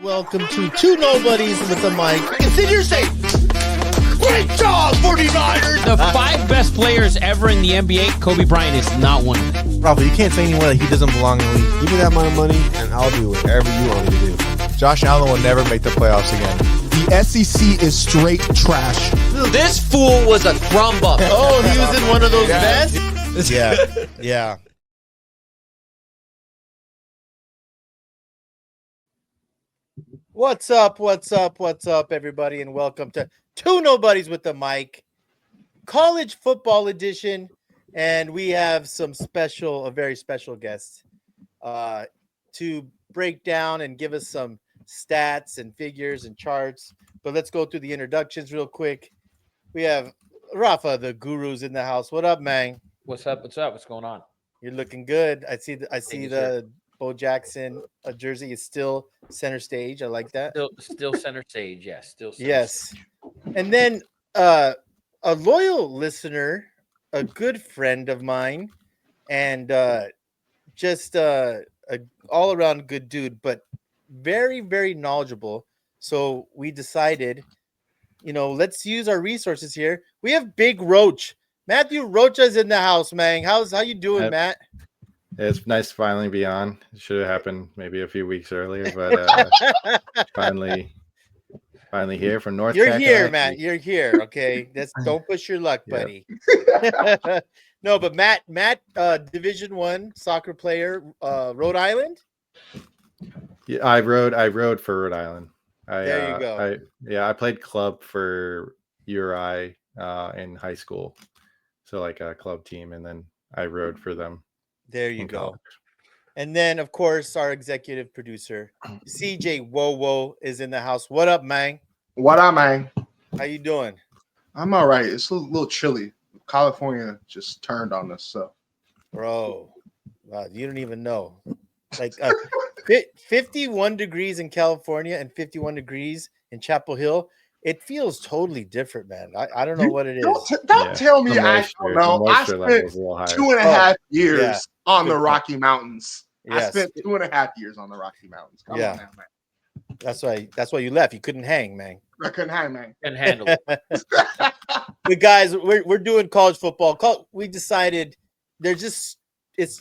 Welcome to Two Nobodies with the Mic. It's in your safe. Great job, 49ers. The 5 best players ever in the NBA, Kobe Bryant is not one of them. Rafa, you can't say anywhere that he doesn't belong in the league. Give me that amount of money, and I'll do whatever you want me to do. Josh Allen will never make the playoffs again. The SEC is straight trash. This fool was a crumb bump. Oh, he was in one of those vests? Yeah. What's up, everybody, and welcome to Two Nobodies with the Mic, college football edition, and we have a very special guest to break down and give us some stats and figures and charts. But let's go through the introductions real quick. We have Rafa, the guru's in the house. What up, man? What's up? What's going on? You're looking good. I see the Bo Jackson jersey is still center stage. I like that. Still center stage. Yes, still center yes. stage. And then a loyal listener, a good friend of mine, and just a all around good dude, but very, very knowledgeable. So we decided, let's use our resources here. We have Big Roach. Matthew Rocha's in the house, man. How you doing, Matt? It's nice to finally be on. It should have happened maybe a few weeks earlier, but finally here from North. You're here, Matt. You're here. Okay, don't push your luck, buddy. No, but Matt, Division I soccer player, Rhode Island. Yeah, I rode for Rhode Island. There you go. I played club for URI in high school, so like a club team, and then I rode for them. There you go. And then, of course, our executive producer, CJ Wowo, is in the house. What up, man? What up, man? How you doing? I'm all right. It's a little chilly. California just turned on us, so. Bro, wow, you don't even know. Like 51 degrees in California and 51 degrees in Chapel Hill. It feels totally different, man. I don't know what it is. Don't tell me I don't know. I spent 2.5 years on the Rocky Mountains. Yes. I spent 2.5 years on the Rocky Mountains. Come on now, man. That's why you left. You couldn't hang, man. I couldn't hang, man. Couldn't handle it. But guys, we're doing college football. We decided it's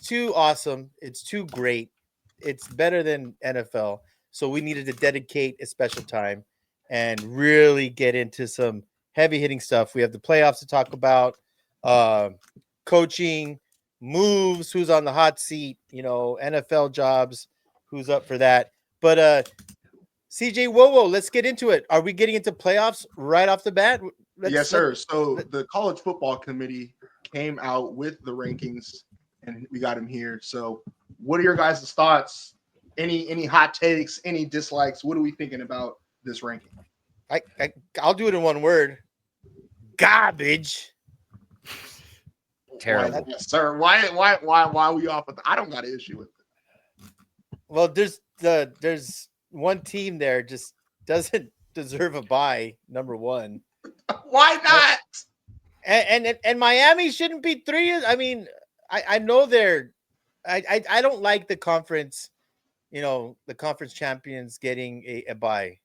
too awesome. It's too great. It's better than NFL. So we needed to dedicate a special time and really get into some heavy hitting stuff. We have the playoffs to talk about, coaching, moves, who's on the hot seat, NFL jobs, who's up for that. But CJ Wowo, let's get into it. Are we getting into playoffs right off the bat? Yes, sir. So the college football committee came out with the rankings, and we got them here. So what are your guys' thoughts? Any hot takes, any dislikes? What are we thinking about this ranking? I'll do it in one word. Garbage. Terrible. Yes, sir. Why are we off with I don't got an issue with it. Well, there's one team there just doesn't deserve a bye, number one. Why not? And Miami shouldn't be 3. I mean, I know I don't like the conference, the conference champions getting a bye,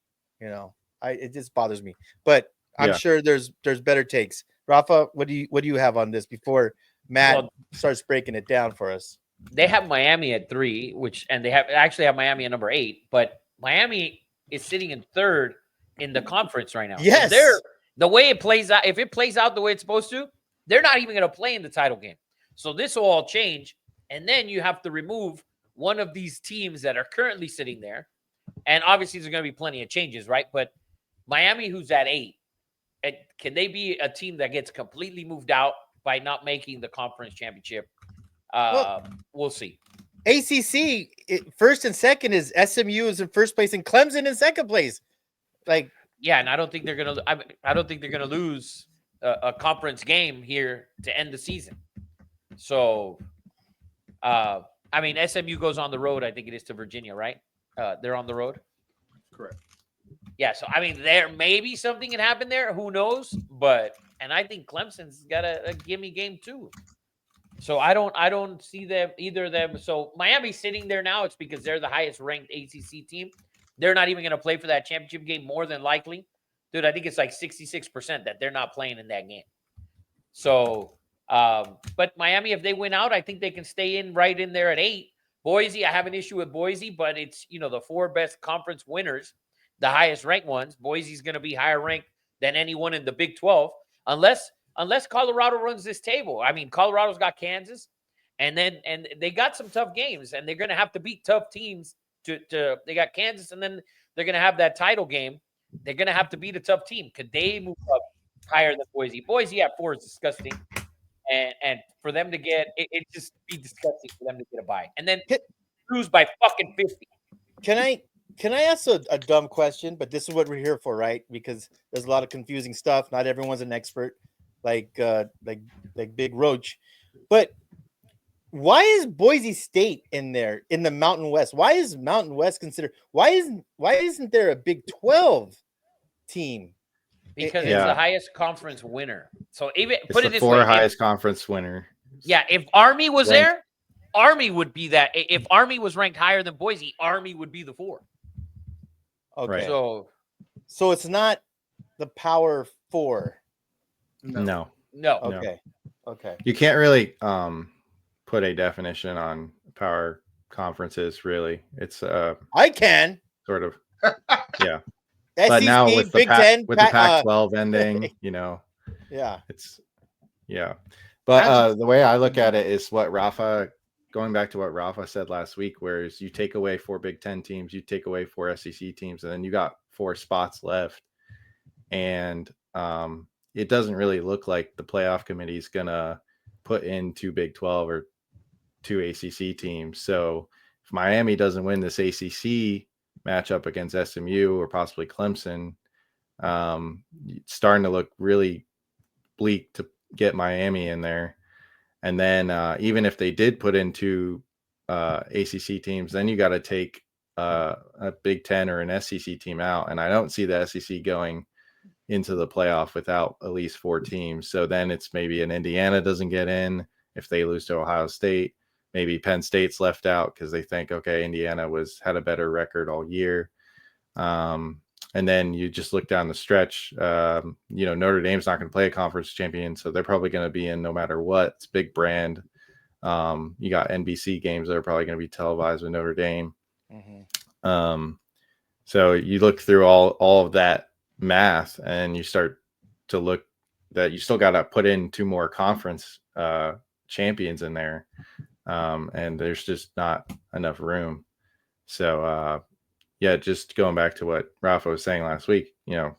it just bothers me, but I'm sure there's better takes. Rafa, what do you have on this before Matt starts breaking it down for us? They have Miami at 3, and they actually have Miami at number 8, but Miami is sitting in 3rd in the conference right now. Yes. So the way it plays out, if it plays out the way it's supposed to, they're not even going to play in the title game. So this will all change, and then you have to remove one of these teams that are currently sitting there, and obviously there's going to be plenty of changes, right? But Miami, who's at 8, can they be a team that gets completely moved out by not making the conference championship? We'll see. ACC first and second is SMU is in first place and Clemson in second place. And I don't think they're gonna lose a conference game here to end the season. So, SMU goes on the road. I think it is to Virginia, right? They're on the road. Correct. Yeah, so there maybe something can happen there. Who knows? And I think Clemson's got a gimme game too. So I don't see them, either of them. So Miami's sitting there now. It's because they're the highest ranked ACC team. they're not even going to play for that championship game more than likely. Dude, I think it's like 66% that they're not playing in that game. So, but Miami, if they win out, I think they can stay in right in there at 8. Boise, I have an issue with Boise, but it's, the 4 best conference winners, the highest ranked ones. Boise's going to be higher ranked than anyone in the Big 12, unless Colorado runs this table. I mean, Colorado's got Kansas, and they got some tough games, and they're going to have to beat tough teams they got Kansas, and then they're going to have that title game. They're going to have to beat a tough team. Could they move up higher than Boise? Boise at 4 is disgusting. And for them to get it just be disgusting for them to get a bye. And then lose by fucking 50. Can I ask a dumb question? But this is what we're here for, right? Because there's a lot of confusing stuff. Not everyone's an expert, like Big Roach. But why is Boise State in there in the Mountain West? Why is Mountain West considered? Why isn't there a Big 12 team? Because it's the highest conference winner. So even It's put the it this 4 way, highest conference winner. Yeah, if Army was there, Army would be that. If Army was ranked higher than Boise, Army would be the 4. Okay. Right. So it's not the Power 4. No. Okay. You can't really put a definition on power conferences, really. It's I can sort of yeah. SEC, But now with the Big Ten, with the Pac-12 ending, yeah, it's But the way I look at it is going back to what Rafa said last week, whereas you take away 4 Big Ten teams, you take away 4 SEC teams, and then you got 4 spots left. And it doesn't really look like the playoff committee is going to put in 2 Big 12 or 2 ACC teams. So if Miami doesn't win this ACC matchup against SMU or possibly Clemson, it's starting to look really bleak to get Miami in there. And then even if they did put in 2 ACC teams, then you got to take a Big Ten or an SEC team out. And I don't see the SEC going into the playoff without at least 4 teams. So then it's maybe an Indiana doesn't get in if they lose to Ohio State. Maybe Penn State's left out because they think, okay, Indiana had a better record all year. And then you just look down the stretch. Notre Dame's not going to play a conference champion, so they're probably going to be in no matter what. It's big brand. You got NBC games that are probably going to be televised with Notre Dame. Mm-hmm. So you look through all of that math, and you start to look that you still got to put in 2 more conference champions in there, and there's just not enough room. So just going back to what Rafa was saying last week, we're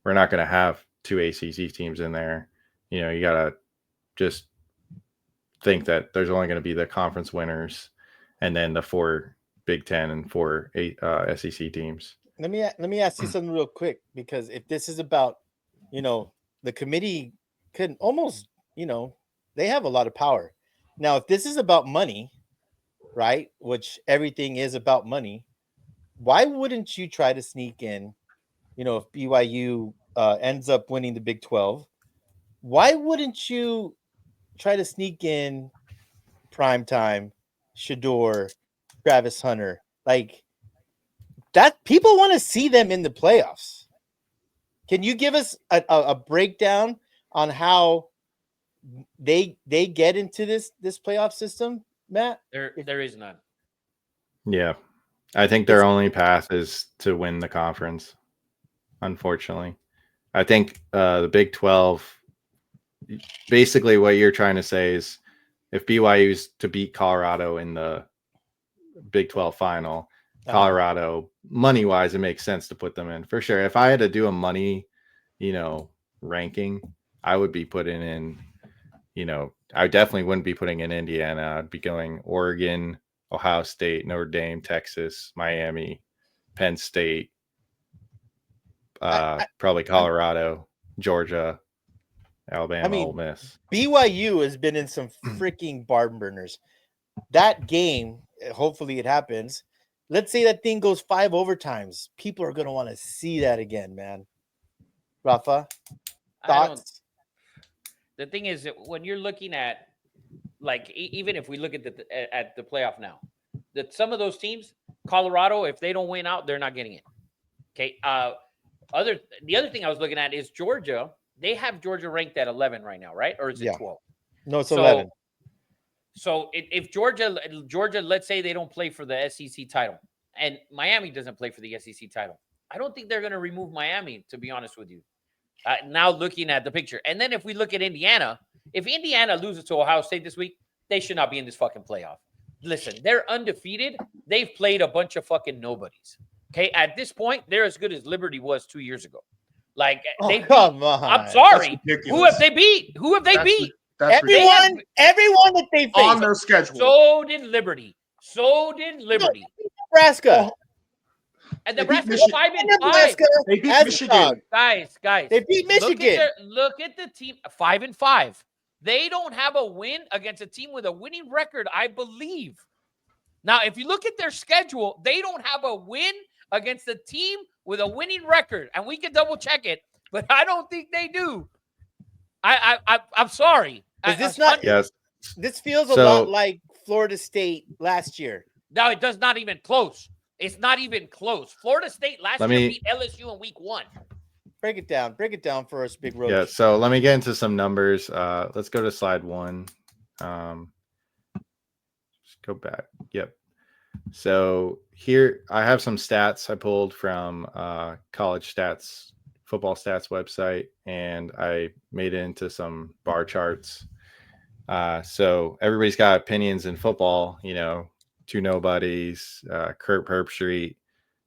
not going to have 2 ACC teams in there. You got to just think that there's only going to be the conference winners and then the 4 Big Ten and 4 SEC teams. Let me ask you something real quick, because if this is about, the committee could almost, they have a lot of power. Now, if this is about money, right, which everything is about money, why wouldn't you try to sneak in, if BYU ends up winning the Big 12, why wouldn't you try to sneak in PrimeTime, Shador, Travis Hunter? Like that, people want to see them in the playoffs. Can you give us a breakdown on how they get into this playoff system, Matt? There is none. Yeah. I think their only path is to win the conference, unfortunately. I think the Big 12, basically what you're trying to say is if BYU's to beat Colorado in the Big 12 final, Colorado, money-wise, it makes sense to put them in. For sure. If I had to do a money, ranking, I would be putting in, I definitely wouldn't be putting in Indiana. I'd be going Oregon, Ohio State, Notre Dame, Texas, Miami, Penn State, probably Colorado, Georgia, Alabama, Ole Miss. BYU has been in some freaking barn burners. That game, hopefully it happens. Let's say that thing goes 5 overtimes. People are going to want to see that again, man. Rafa, thoughts? The thing is that when you're looking at, like, even if we look at the playoff now, that some of those teams, Colorado, if they don't win out, they're not getting it. Okay. The other thing I was looking at is Georgia. They have Georgia ranked at 11 right now, right? Or is it Yeah. 12? No, it's 11. So if Georgia, let's say they don't play for the SEC title, and Miami doesn't play for the SEC title, I don't think they're going to remove Miami, to be honest with you. Now looking at the picture. And then if we look at Indiana, if Indiana loses to Ohio State this week, they should not be in this fucking playoff. Listen, they're undefeated. They've played a bunch of fucking nobodies. Okay, at this point, they're as good as Liberty was 2 years ago. Like, come on. I'm sorry. Who have they beat? That's Everyone that they faced. on their schedule. So did Liberty. Nebraska. And They beat Nebraska's 5-5. Nebraska They beat as a Michigan. dog. Guys. They beat Michigan. Look at the team 5-5. They don't have a win against a team with a winning record, I believe. Now, if you look at their schedule, they don't have a win against a team with a winning record, and we can double check it, but I don't think they do. I'm sorry. Is this not? Yes. This feels a So- lot like Florida State last year. No, it does not even close. It's not even close. Florida State last year beat LSU in week 1. Break it down. Break it down for us, Big Roach. Yeah. So let me get into some numbers. Let's go to slide 1. Just go back. Yep. So here I have some stats I pulled from college stats, football stats website, and I made it into some bar charts. So everybody's got opinions in football, two nobodies, Curt Herbstreit,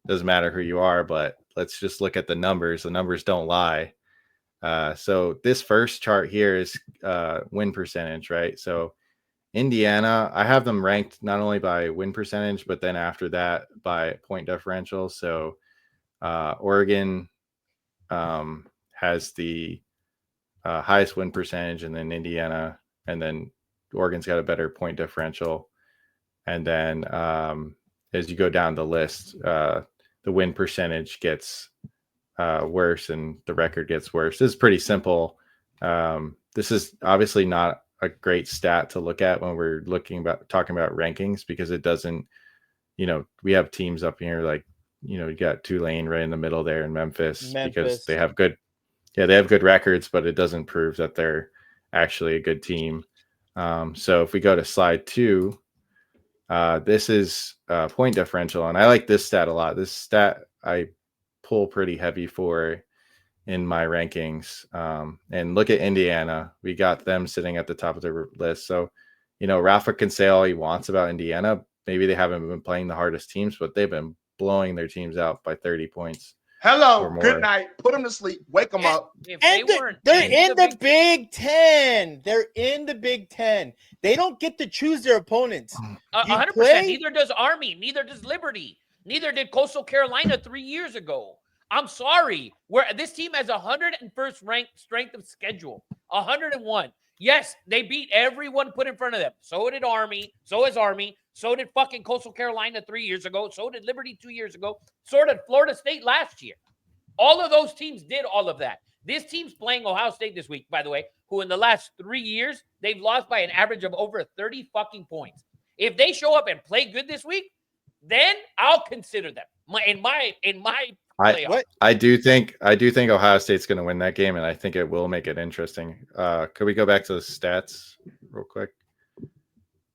doesn't matter who you are, but let's just look at the numbers. The numbers don't lie. So this first chart here is win percentage, right? So Indiana, I have them ranked not only by win percentage, but then after that by point differential. So Oregon has the highest win percentage, and then Indiana, and then Oregon's got a better point differential. And then as you go down the list, the win percentage gets worse and the record gets worse. This is pretty simple. This is obviously not a great stat to look at when we're talking about rankings, because it doesn't, we have teams up here like, you got Tulane right in the middle there in Memphis. Because they have good records, but it doesn't prove that they're actually a good team. So if we go to slide 2, this is point differential, and I like this stat a lot. This stat I pull pretty heavy for in my rankings. And look at Indiana. We got them sitting at the top of the list. So, Rafa can say all he wants about Indiana. Maybe they haven't been playing the hardest teams, but they've been blowing their teams out by 30 points. Hello, good night. Put them to sleep. Wake them up. They're in the Big Ten. They're in the Big Ten. They don't get to choose their opponents. 100%. Neither does Army. Neither does Liberty. Neither did Coastal Carolina 3 years ago. I'm sorry. This team has 101st ranked strength of schedule. 101. Yes, they beat everyone put in front of them. So did Army. So is Army. So did fucking Coastal Carolina 3 years ago. So did Liberty 2 years ago. So did Florida State last year. All of those teams did all of that. This team's playing Ohio State this week, by the way, who in the last 3 years, they've lost by an average of over 30 fucking points. If they show up and play good this week, then I'll consider them in my playoff. I do think Ohio State's going to win that game, and I think it will make it interesting. Could we go back to the stats real quick?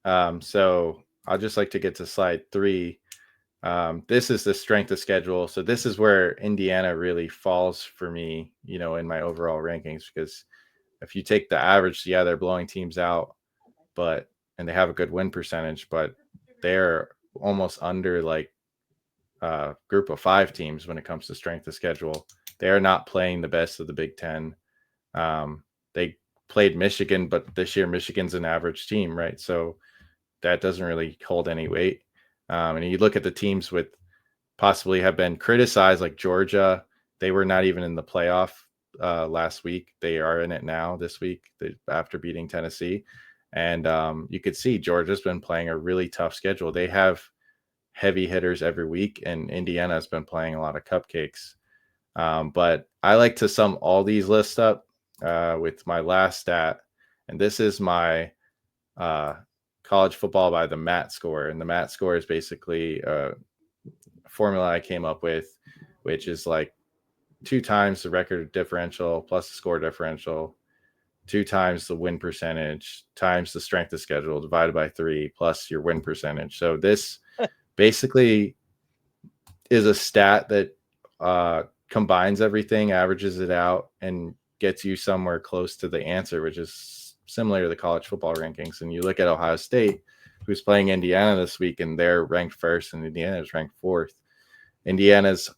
So I'll just like to get to slide 3. This is the strength of schedule. So this is where Indiana really falls for me, in my overall rankings, because if you take the average, yeah, they're blowing teams out, and they have a good win percentage, but they're almost under like group of 5 teams when it comes to strength of schedule. They are not playing the best of the Big Ten. They played Michigan, but this year Michigan's an average team, right? So that doesn't really hold any weight. And you look at the teams with possibly have been criticized, like Georgia. They were not even in the playoff last week. They are in it now this week after beating Tennessee. And you could see Georgia's been playing a really tough schedule. They have heavy hitters every week, and Indiana has been playing a lot of cupcakes. But I like to sum all these lists up with my last stat. And this is my college football by the MAT score. And the MAT score is basically formula I came up with, which is like 2 times the record differential plus the score differential, 2 times the win percentage times the strength of schedule divided by 3 plus your win percentage. So this basically is a stat that combines everything, averages it out, and gets you somewhere close to the answer, which is similar to the college football rankings. And you look at Ohio State, who's playing Indiana this week, and they're ranked first, and Indiana is ranked fourth. Indiana's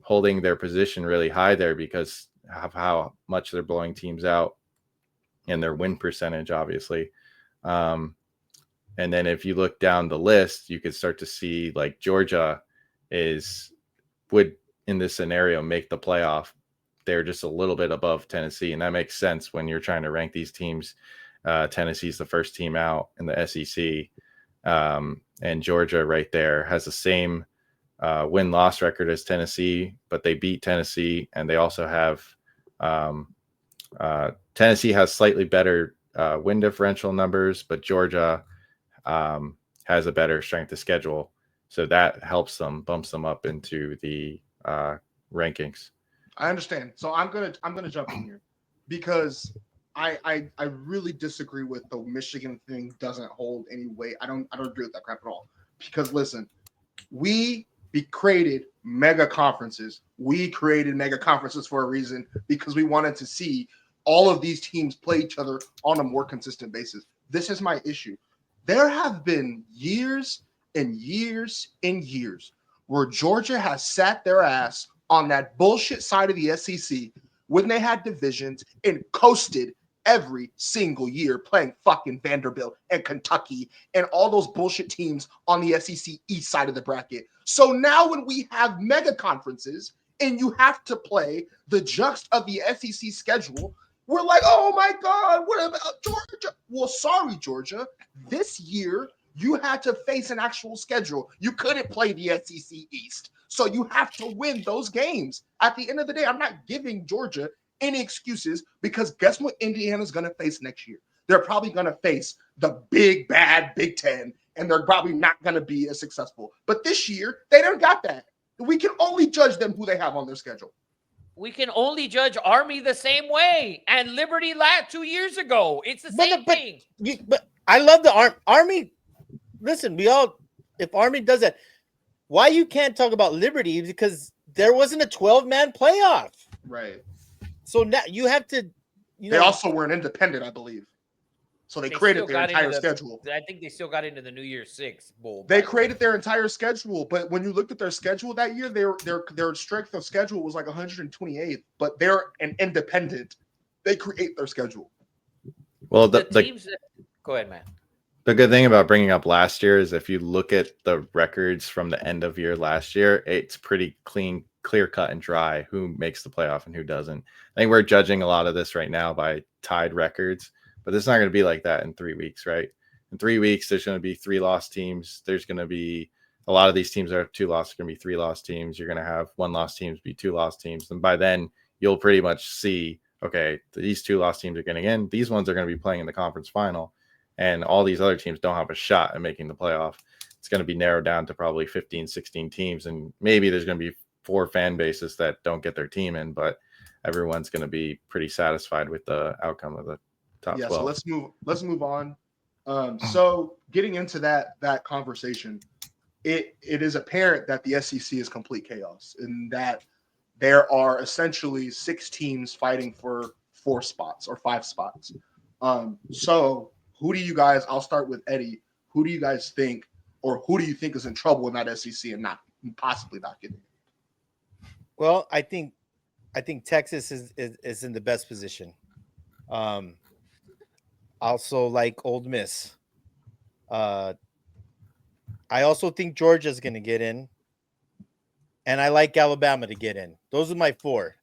holding their position really high there because of how much they're blowing teams out and their win percentage, obviously. And then if you look down the list, you could start to see like Georgia would in this scenario make the playoff. They're just a little bit above Tennessee, and that makes sense when you're trying to rank these teams. Tennessee's the first team out in the SEC, and Georgia right there has the same win-loss record as Tennessee, but they beat Tennessee, and they also have Tennessee has slightly better win differential numbers, but Georgia has a better strength of schedule, so that helps them, bumps them up into the rankings. I understand. So I'm gonna jump in here because I really disagree with the Michigan thing doesn't hold any weight. I don't agree with that crap at all. Because listen, we created mega conferences. We created mega conferences for a reason because we wanted to see all of these teams play each other on a more consistent basis. This is my issue. There have been years and years and years where Georgia has sat their ass on that bullshit side of the SEC when they had divisions and coasted every single year playing fucking Vanderbilt and Kentucky and all those bullshit teams on the SEC East side of the bracket. So now when we have mega conferences and you have to play the juxt of the SEC schedule, we're like, oh my God, what about Georgia? Well, sorry, Georgia. This year, you had to face an actual schedule. You couldn't play the SEC East. So you have to win those games. At the end of the day, I'm not giving Georgia any excuses because guess what Indiana's going to face next year? They're probably going to face the big, bad Big Ten, and they're probably not going to be as successful. But this year, they don't got that. We can only judge them who they have on their schedule. We can only judge Army the same way and Liberty 2 years ago. It's the same thing. But I love the Army. Listen, if Army does that, why you can't talk about Liberty? Because there wasn't a 12-man playoff. Right. So now you have to, they also were an independent, I believe. So they created their entire schedule. I think they still got into the New Year's Six Bowl. They created their entire schedule, but when you looked at their schedule that year, their strength of schedule was like 128th, but they're an independent. They create their schedule. Well, the teams go ahead, man. The good thing about bringing up last year is if you look at the records from the end of year last year, it's pretty clear cut and dry who makes the playoff and who doesn't. I think we're judging a lot of this right now by tied records, but it's not going to be like that in 3 weeks, right? In 3 weeks, there's going to be 3 lost teams. There's going to be a lot of these teams that have 2 losses, going to be 3 lost teams. You're going to have 1 lost teams be 2 lost teams. And by then, you'll pretty much see, okay, these 2 lost teams are getting in. These ones are going to be playing in the conference final. And all these other teams don't have a shot at making the playoff. It's going to be narrowed down to probably 15, 16 teams. And maybe there's going to be 4 fan bases that don't get their team in, but everyone's going to be pretty satisfied with the outcome of the top 12. So let's move on. So getting into that conversation, it is apparent that the SEC is complete chaos and that there are essentially 6 teams fighting for 4 spots or 5 spots. So who do you guys, I'll start with Eddie. Who do you guys think, or who do you think is in trouble in that SEC and possibly not getting it? Well, I think Texas is in the best position. Also like Ole Miss. I also think Georgia's going to get in. And I like Alabama to get in. Those are my 4.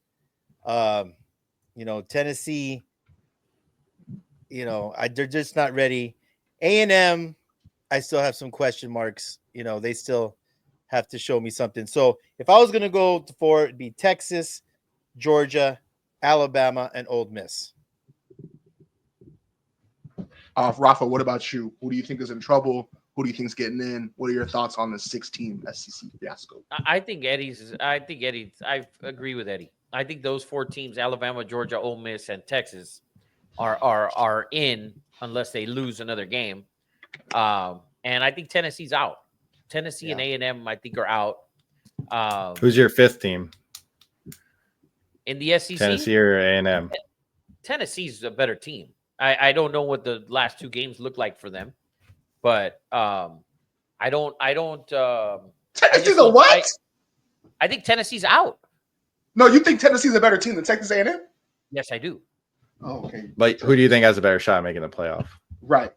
Tennessee, they're just not ready. A&M, I still have some question marks. They still have to show me something. So if I was going to go to 4, it'd be Texas, Georgia, Alabama, and Ole Miss. Rafa, what about you? Who do you think is in trouble? Who do you think's getting in? What are your thoughts on the 6-team SEC fiasco? I think Eddie. I agree with Eddie. I think those 4 teams, Alabama, Georgia, Ole Miss, and Texas, are in unless they lose another game. And I think Tennessee's out. Tennessee and A&M, I think, are out. Who's your 5th team? In the SEC? Tennessee or A&M? Tennessee's a better team. I don't know what the last 2 games look like for them, but I don't. Tennessee's a what? I think Tennessee's out. No, you think Tennessee's a better team than Texas A&M? Yes, I do. Oh, okay. But who do you think has a better shot at making the playoff? Right.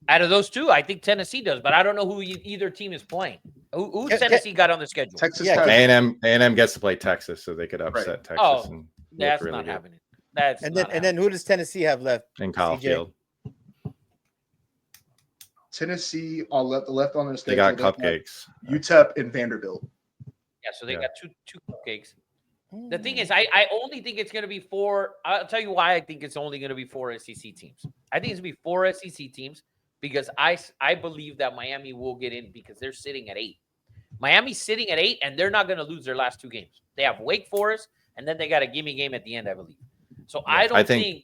Out of those 2, I think Tennessee does, but I don't know who either team is playing. Who Tennessee got on the schedule? Texas. Yeah, A&M gets to play Texas, so they could upset Texas. Oh, and that's really not good happening. That's And not then who does Tennessee have left? in Kyle CJ? Field. Tennessee on left on their They schedule. got cupcakes. UTEP and Vanderbilt. Yeah, so they Yeah. got two cupcakes. The thing is, I only think it's going to be 4. I'll tell you why I think it's only going to be 4 SEC teams. I think it's going to be 4 SEC teams because I believe that Miami will get in because they're sitting at 8. Miami's sitting at 8, and they're not going to lose their last 2 games. They have Wake Forest, and then they got a gimme game at the end, I believe. So Yeah, I don't think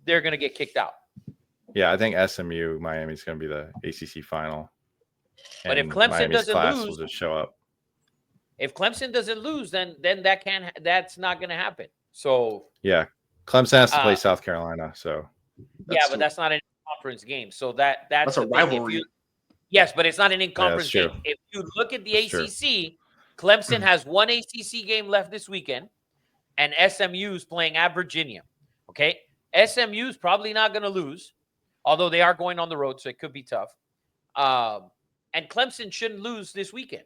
they're going to get kicked out. Yeah, I think SMU Miami's going to be the ACC final. But if And Clemson Miami's doesn't class lose- will just show up. If Clemson doesn't lose, then that's not going to happen. So Yeah, Clemson has to play South Carolina, so but that's not a conference game. So that's a the thing. rivalry. Yes, but it's not an in-conference true. game. If you look at the That's true. ACC, Clemson has 1 ACC game left this weekend, and SMU's playing at Virginia. Okay, SMU's probably not going to lose, although they are going on the road, so it could be tough. And Clemson shouldn't lose this weekend.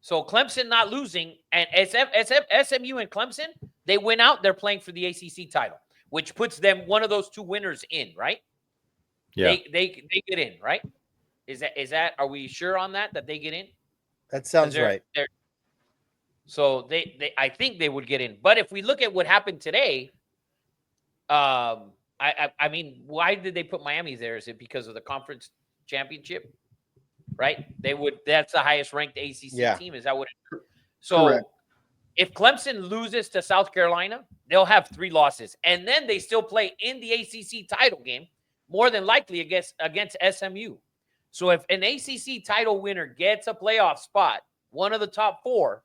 So Clemson not losing, and SMU and Clemson, they win out. They're playing for the ACC title, which puts them one of those 2 winners in, right? yeah. They get in, right? Is that? Are we sure on that they get in? That sounds right. So they I think they would get in. But if we look at what happened today, I mean, why did they put Miami there? Is it because of the conference championship? Right? That's the highest ranked ACC team. Is that what it is? So Correct. if Clemson loses to South Carolina, they'll have 3 losses. And then they still play in the ACC title game, more than likely against SMU. So if an ACC title winner gets a playoff spot, one of the top 4,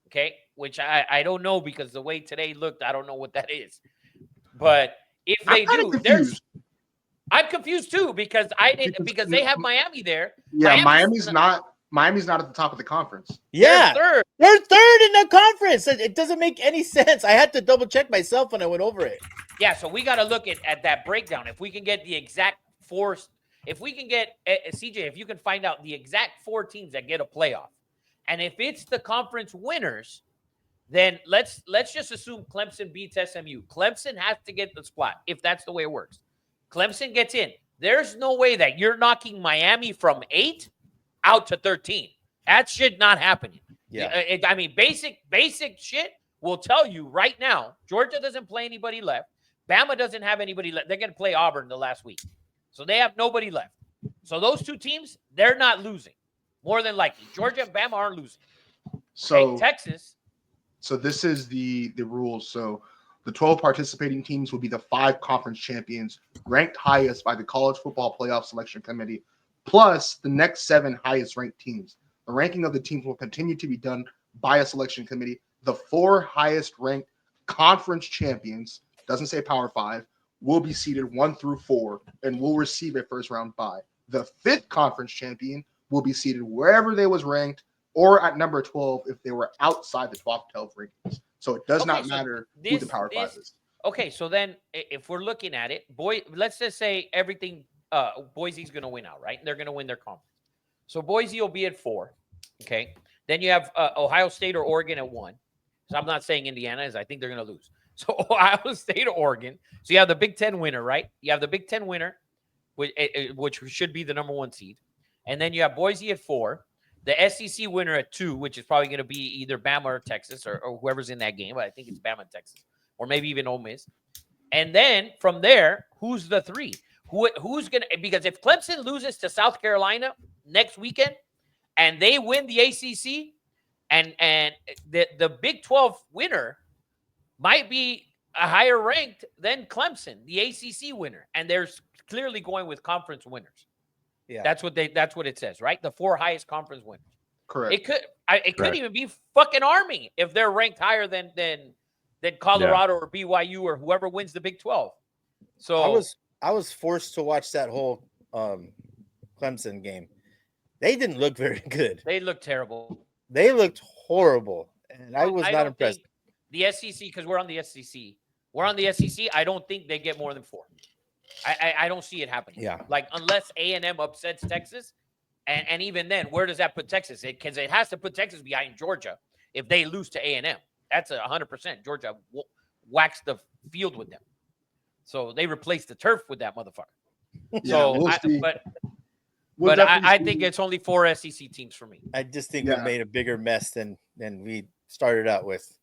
okay, which I don't know because the way today looked, I don't know what that is. But if they do, I'm confused too because they have Miami there. Yeah, Miami's not at the top of the conference. Yeah, third. they're third in the conference. It doesn't make any sense. I had to double check myself when I went over it. Yeah, so we got to look at that breakdown. If we can get the exact 4, if we can get CJ, if you can find out the exact 4 teams that get a playoff, and if it's the conference winners, then let's just assume Clemson beats SMU. Clemson has to get the spot if that's the way it works. Clemson gets in. There's no way that you're knocking Miami from 8 out to 13. That shit not happening. Yeah. I mean, basic shit will tell you right now, Georgia doesn't play anybody left. Bama doesn't have anybody left. They're going to play Auburn the last week. So they have nobody left. So those 2 teams, they're not losing. More than likely. Georgia and Bama aren't losing. So okay, Texas. So this is the rules. So the 12 participating teams will be the 5 conference champions, ranked highest by the College Football Playoff Selection Committee, plus the next 7 highest ranked teams. The ranking of the teams will continue to be done by a selection committee. The 4 highest ranked conference champions, doesn't say Power 5, will be seeded 1 through 4 and will receive a first round bye. The 5th conference champion will be seeded wherever they was ranked or at number 12 if they were outside the 12 rankings. So it does not matter who the Power 5 is. Okay, so then if we're looking at it, let's just say everything, Boise's going to win out, right? They're going to win their conference. So Boise will be at 4, okay? Then you have Ohio State or Oregon at 1. So I'm not saying Indiana, as I think they're going to lose. So Ohio State or Oregon. So you have the Big Ten winner, right? You have the Big Ten winner, which should be the number 1 seed. And then you have Boise at 4. The SEC winner at 2, which is probably going to be either Bama or Texas or whoever's in that game. But I think it's Bama and Texas, or maybe even Ole Miss. And then from there, who's the 3? who's going to, because if Clemson loses to South Carolina next weekend and they win the ACC, and the Big 12 winner might be a higher ranked than Clemson, the ACC winner, and they're clearly going with conference winners. Yeah, that's what it says, right? The 4 highest conference winners. Correct. It could even be fucking Army if they're ranked higher than Colorado or BYU or whoever wins the Big 12. So I was forced to watch that whole Clemson game. They didn't look very good. They looked terrible. They looked horrible, and I was not impressed. The SEC, because we're on the SEC. We're on the SEC. I don't think they get more than 4. I don't see it happening. Yeah, like unless A&M upsets Texas, and even then, where does that put Texas? Because it has to put Texas behind Georgia if they lose to A&M. That's 100%. Georgia whacks the field with them, so they replace the turf with that motherfucker. Yeah, but I think it's only 4 SEC teams for me. I just think we made a bigger mess than we started out with.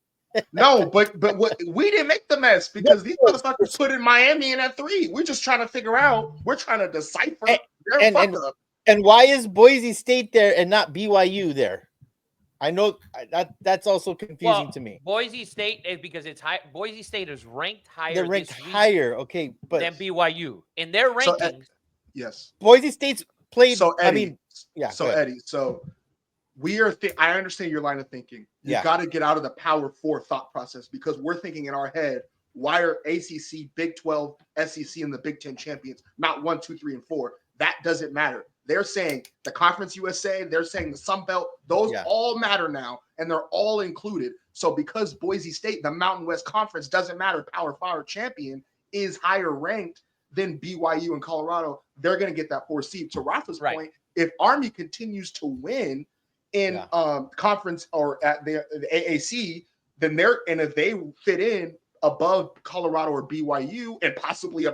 No, but what we didn't make the mess because these motherfuckers put in Miami in at 3. We're just trying to figure out. We're trying to decipher their fuck up. And why is Boise State there and not BYU there? I know that's also confusing to me. Boise State is because it's high. Boise State is ranked higher. They're ranked higher, okay, but than BYU in their rankings. Yes, Boise State's played. So Eddie, yeah. So Eddie, so we are. I understand your line of thinking. You got to get out of the Power 4 thought process because we're thinking in our head. Why are ACC, Big 12, SEC, and the Big 10 champions not 1, 2, 3, and 4? That doesn't matter. They're saying the Conference USA, they're saying the Sun Belt, those all matter now, and they're all included. So because Boise State, the Mountain West Conference, doesn't matter, Power 5 champion is higher ranked than BYU and Colorado, they're going to get that 4 seed. To Rafa's point, if Army continues to win in conference or at the AAC, then if they fit in above Colorado or BYU and possibly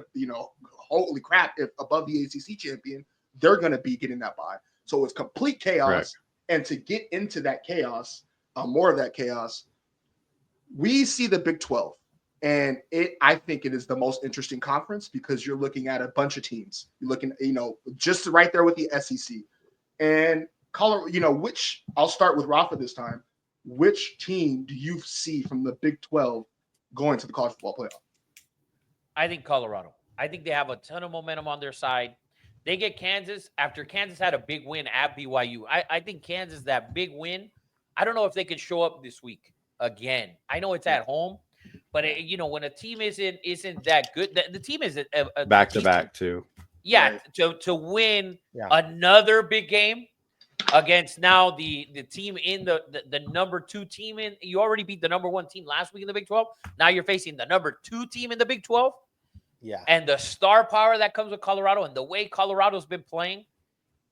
holy crap, if above the ACC champion, they're going to be getting that bye. So it's complete chaos. Right. And to get into that chaos, more of that chaos, we see the Big 12. And I think it is the most interesting conference because you're looking at a bunch of teams. You're looking, just right there with the SEC. And Colorado, which I'll start with Rafa this time. Which team do you see from the Big 12 going to the college football playoff? I think Colorado. I think they have a ton of momentum on their side. They get Kansas after Kansas had a big win at BYU. I think Kansas, that big win, I don't know if they could show up this week again. I know it's at home, but when a team isn't that good, the team is a back to back too. Yeah, right. to win another big game against now the team in the number 2 team in. You already beat the number 1 team last week in the Big 12. Now you're facing the number 2 team in the Big 12. Yeah. And the star power that comes with Colorado and the way Colorado's been playing,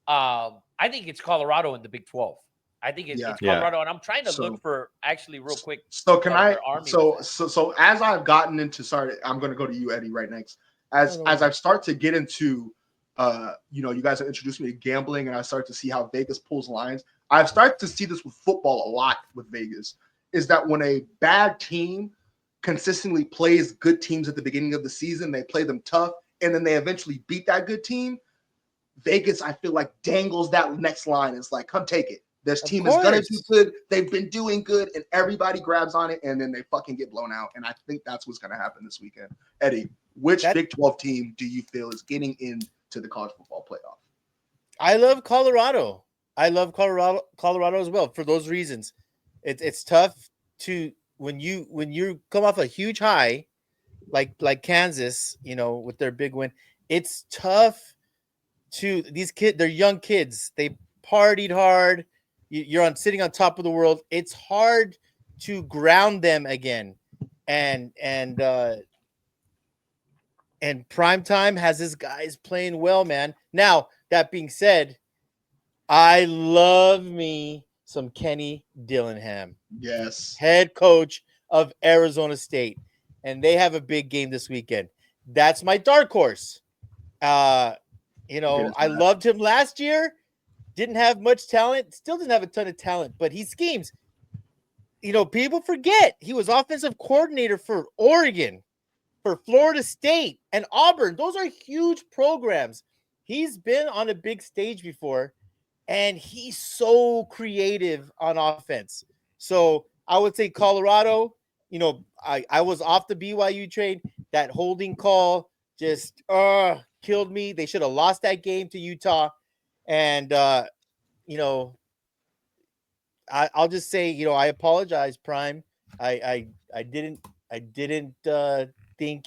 I think it's Colorado in the Big 12. I think it's Colorado, and I'm trying to look for actually real quick. So can I? So as I've gotten into, I'm going to go to you, Eddie, right next. As I start to get into, you guys have introduced me to gambling, and I start to see how Vegas pulls lines. I've started to see this with football a lot with Vegas. Is that when a bad team consistently plays good teams at the beginning of the season, they play them tough, and then they eventually beat that good team. Vegas, I feel like, dangles that next line. It's like, come take it. This team is going to do good. They've been doing good, and everybody grabs on it, and then they fucking get blown out. And I think that's what's going to happen this weekend. Eddie, which Big 12 team do you feel is getting into the college football playoff? I love Colorado. I love Colorado as well for those reasons. It's tough to when you come off a huge high, like Kansas, with their big win. It's tough to these kids. They're young kids. They partied hard. You're sitting on top of the world. It's hard to ground them again. And PrimeTime has his guys playing well, man. Now, that being said, I love me some Kenny Dillingham. Yes. Head coach of Arizona State. And they have a big game this weekend. That's my dark horse. I loved him last year. Didn't have much talent. Still didn't have a ton of talent, but he schemes. People forget he was offensive coordinator for Oregon for Florida State and Auburn. Those are huge programs. He's been on a big stage before, and he's so creative on offense. So I would say Colorado, I was off the BYU train. That holding call just killed me. They should have lost that game to Utah. And, I'll just say, I apologize, Prime. I didn't think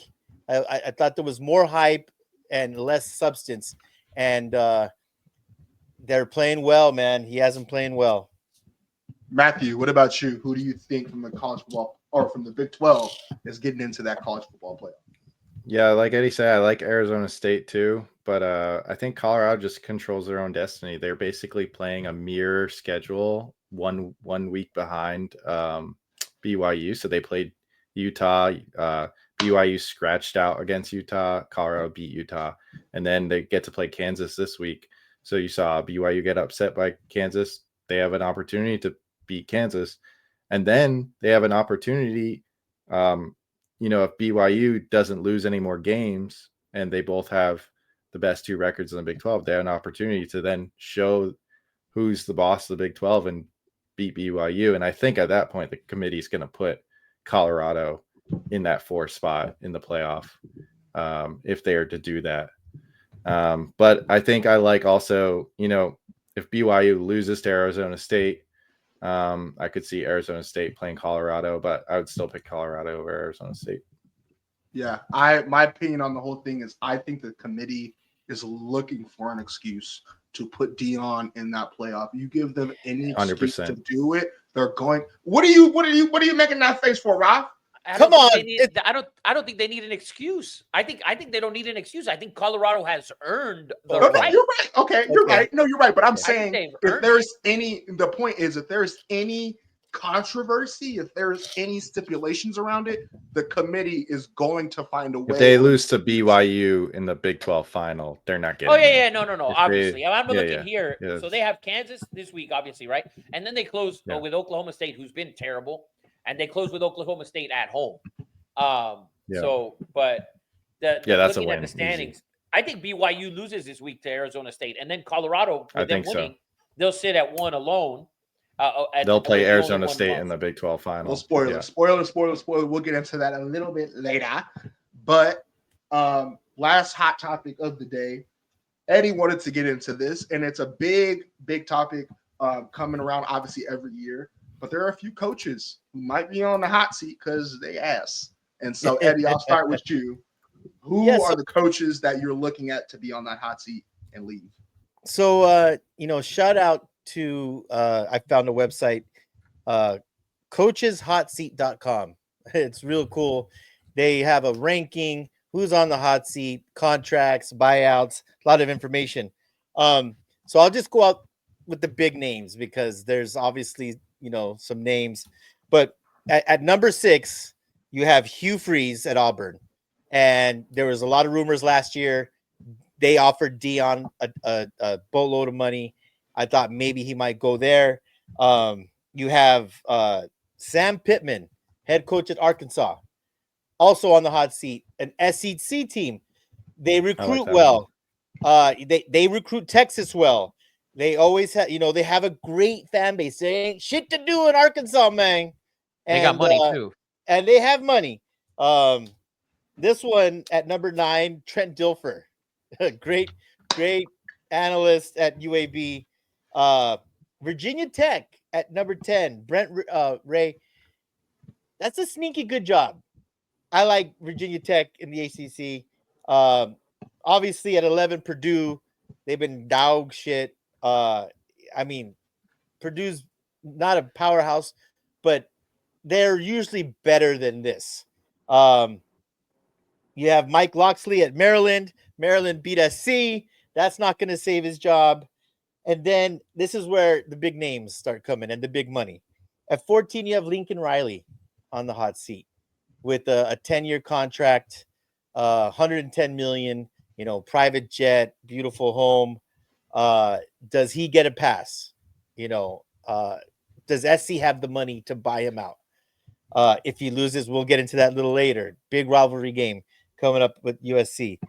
I thought there was more hype and less substance. And they're playing well, man. He hasn't playing well. Matthew, what about you? Who do you think from the college football or from the Big 12 is getting into that college football playoff? Yeah, like Eddie said, I like Arizona State too, but I think Colorado just controls their own destiny. They're basically playing a mirror schedule, one week behind BYU. So they played Utah. BYU scratched out against Utah. Colorado beat Utah, and then they get to play Kansas this week. So you saw BYU get upset by Kansas. They have an opportunity to beat Kansas, and then they have an opportunity. If BYU doesn't lose any more games and they both have the best two records in the Big 12, they have an opportunity to then show who's the boss of the Big 12 and beat BYU. And I think at that point, the committee is going to put Colorado in that 4th spot in the playoff if they are to do that. But I think I like also, if BYU loses to Arizona State, I could see Arizona State playing Colorado, but I would still pick Colorado over Arizona State. Yeah, my opinion on the whole thing is I think the committee is looking for an excuse to put Deion in that playoff. You give them any excuse 100%. to do it, they're going. What are you making that face for, Rob? Come on. I don't think they need an excuse. I think they don't need an excuse. I think Colorado has earned the Okay, right. you're right. Okay, you're right. No, you're right. But I'm I think saying they've if earned there's any, the point is if there's any controversy, if there's any stipulations around it, the committee is going to find a way. If they lose to BYU in the Big 12 final, they're not getting. Oh yeah, no. If Obviously, I'm looking yeah. here. Yes. So they have Kansas this week, obviously, right? And then they close Yeah. with Oklahoma State, who's been terrible, and they close with Oklahoma State at home. Yeah. So, but that's a looking win. at the standings, I think BYU loses this week to Arizona State, and then Colorado, with them winning, they'll sit at 1 alone. They'll play Arizona State in the Big 12 final. Well, spoiler. We'll get into that a little bit later. But last hot topic of the day, Eddie wanted to get into this, and it's a big topic coming around obviously every year. But there are a few coaches who might be on the hot seat because they ass. And so, Eddie, I'll start with you. Who are the coaches that you're looking at to be on that hot seat and leave? So, shout out to I found a website, coacheshotseat.com. It's real cool. They have a ranking, who's on the hot seat, contracts, buyouts, a lot of information. So I'll just go out with the big names because there's obviously, some names. But at number 6, you have Hugh Freeze at Auburn. And there was a lot of rumors last year. They offered Deion a boatload of money. I thought maybe he might go there. You have Sam Pittman, head coach at Arkansas, also on the hot seat. An SEC team. They recruit well. They recruit Texas well. They always have, they have a great fan base. They ain't shit to do in Arkansas, man. And, they got money too. And they have money. This one at number 9, Trent Dilfer. great analyst at UAB. Virginia Tech at number 10, Brent Ray. That's a sneaky good job. I like Virginia Tech in the ACC. Obviously at 11, Purdue. They've been dog shit. Purdue's not a powerhouse, but they're usually better than this. You have Mike Locksley at Maryland. Maryland beat SC. That's not going to save his job. And then this is where the big names start coming and the big money. At 14, you have Lincoln Riley on the hot seat with a 10-year contract, $110 million, private jet, beautiful home. Does he get a pass? Does SC have the money to buy him out? If he loses, we'll get into that a little later. Big rivalry game. coming up with USC.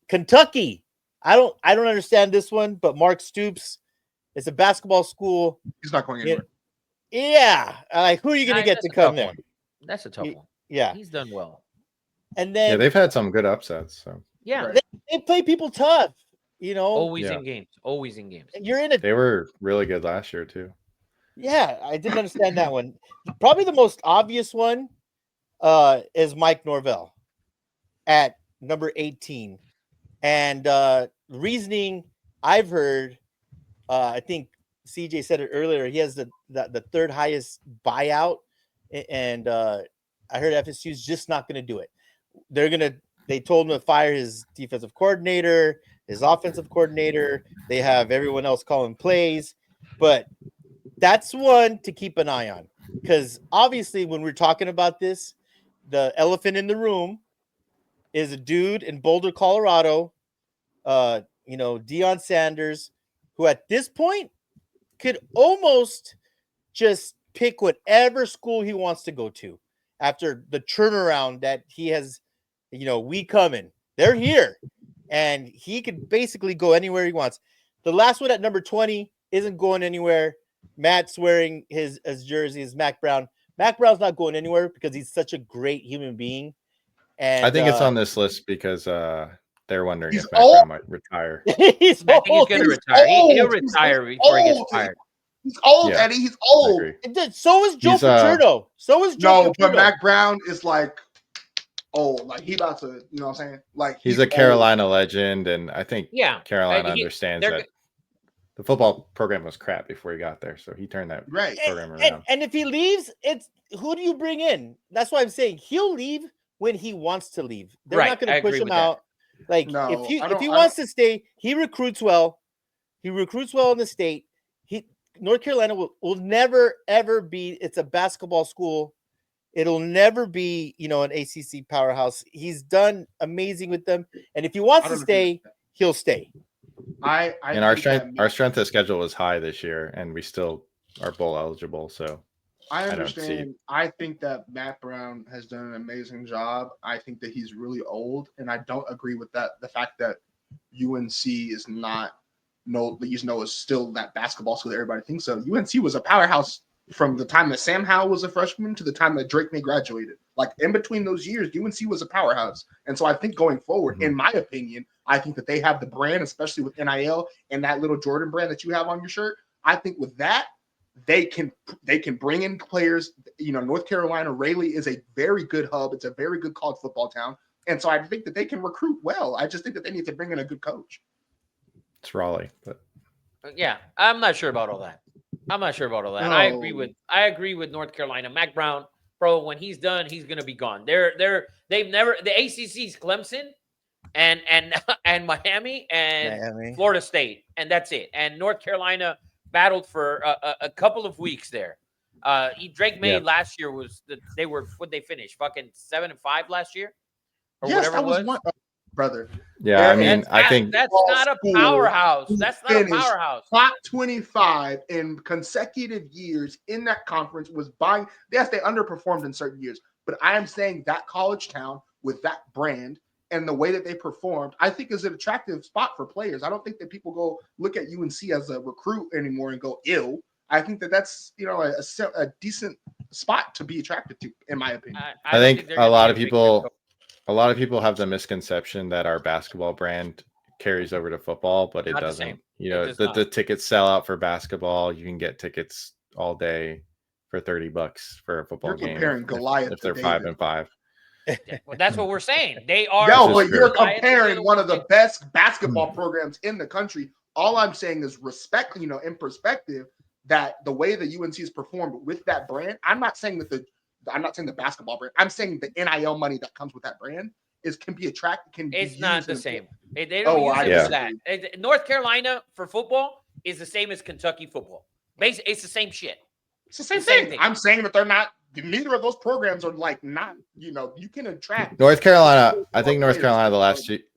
Kentucky. I don't understand this one, but Mark Stoops. It's a basketball school. He's not going anywhere. Yeah. Like, who are you going to get to come there? That's a tough one. Yeah. He's done well. And then they've had some good upsets. So Yeah. Right. they play people tough, you know. Always Yeah. in games. Always in games. You're in a they were really good last year too. Yeah, I didn't understand that one. Probably the most obvious one is Mike Norvell at number 18. And reasoning I've heard, I think CJ said it earlier, he has the third highest buyout, and I heard FSU's just not going to do it. They told him to fire his defensive coordinator, his offensive coordinator. They have everyone else calling plays, but that's one to keep an eye on, because obviously when we're talking about this, the elephant in the room is a dude in Boulder, Colorado, Deion Sanders, who at this point could almost just pick whatever school he wants to go to after the turnaround that he has. We coming, they're here, and he could basically go anywhere he wants. The last one at number 20 isn't going anywhere. Matt's wearing his jersey is Mac Brown. Mac Brown's not going anywhere because he's such a great human being. And I think it's on this list because they're wondering He's if Mac Brown might retire. I think he's going to retire. He'll retire before he gets fired. He's old, Yeah, Eddie. He's old. So is Joe Paterno. But Mac Brown is like old. Like he about to, you know what I'm saying? Like he's a Carolina legend, and I think Carolina understands that the football program was crap before he got there, so he turned that program around. And if he leaves, it's who do you bring in? That's why I'm saying he'll leave when he wants to leave. They're not going to push him out. Like if he wants to stay, he recruits well. He recruits well in the state. North Carolina will never ever be. It's a basketball school. It'll never be, an ACC powerhouse. He's done amazing with them, and if he wants to stay, he'll stay. And our strength of schedule is high this year, and we still are bowl eligible. So I understand. I think that Matt Brown has done an amazing job. I think that he's really old, and I don't agree with that. The fact that UNC is not is still that basketball school that everybody thinks of. UNC was a powerhouse from the time that Sam Howell was a freshman to the time that Drake May graduated. Like in between those years, UNC was a powerhouse. And so I think going forward, in my opinion, I think that they have the brand, especially with NIL and that little Jordan brand that you have on your shirt. I think with that, they can bring in players. North Carolina, Raleigh is a very good hub. It's a very good college football town. And so I think that they can recruit well. I just think that they need to bring in a good coach. It's Raleigh, but yeah, I'm not sure about all that. No. I agree with North Carolina. Mac Brown, bro, when he's done, he's gonna be gone. They've never the ACC's Clemson and Miami and Florida State, and that's it. And North Carolina battled for a couple of weeks there. Drake May last year they finished fucking 7-5 last year, or whatever it was. Brother. Yeah, I think that's not a powerhouse. That's not a powerhouse. Top 25 in consecutive years in that conference was buying. Yes, they underperformed in certain years, but I am saying that college town with that brand and the way that they performed, I think is an attractive spot for players. I don't think that people go look at UNC as a recruit anymore and go ill. I think that that's a decent spot to be attracted to, in my opinion. I think a lot of people have the misconception that our basketball brand carries over to football, but it doesn't. The tickets sell out for basketball. You can get tickets all day for $30 for a football game. Comparing Goliath if they're 5-5. Well, that's what we're saying. They are. But you're comparing one of the best basketball programs in the country. All I'm saying is respect, in perspective, that the way the UNC has performed with that brand, I'm not saying the basketball brand. I'm saying the NIL money that comes with that brand can be attracted. It's not the same. They don't use it for that. North Carolina for football is the same as Kentucky football. Basically, it's the same shit. It's the same thing. I'm saying that they're not. Neither of those programs are not. You can attract North Carolina. I think North Carolina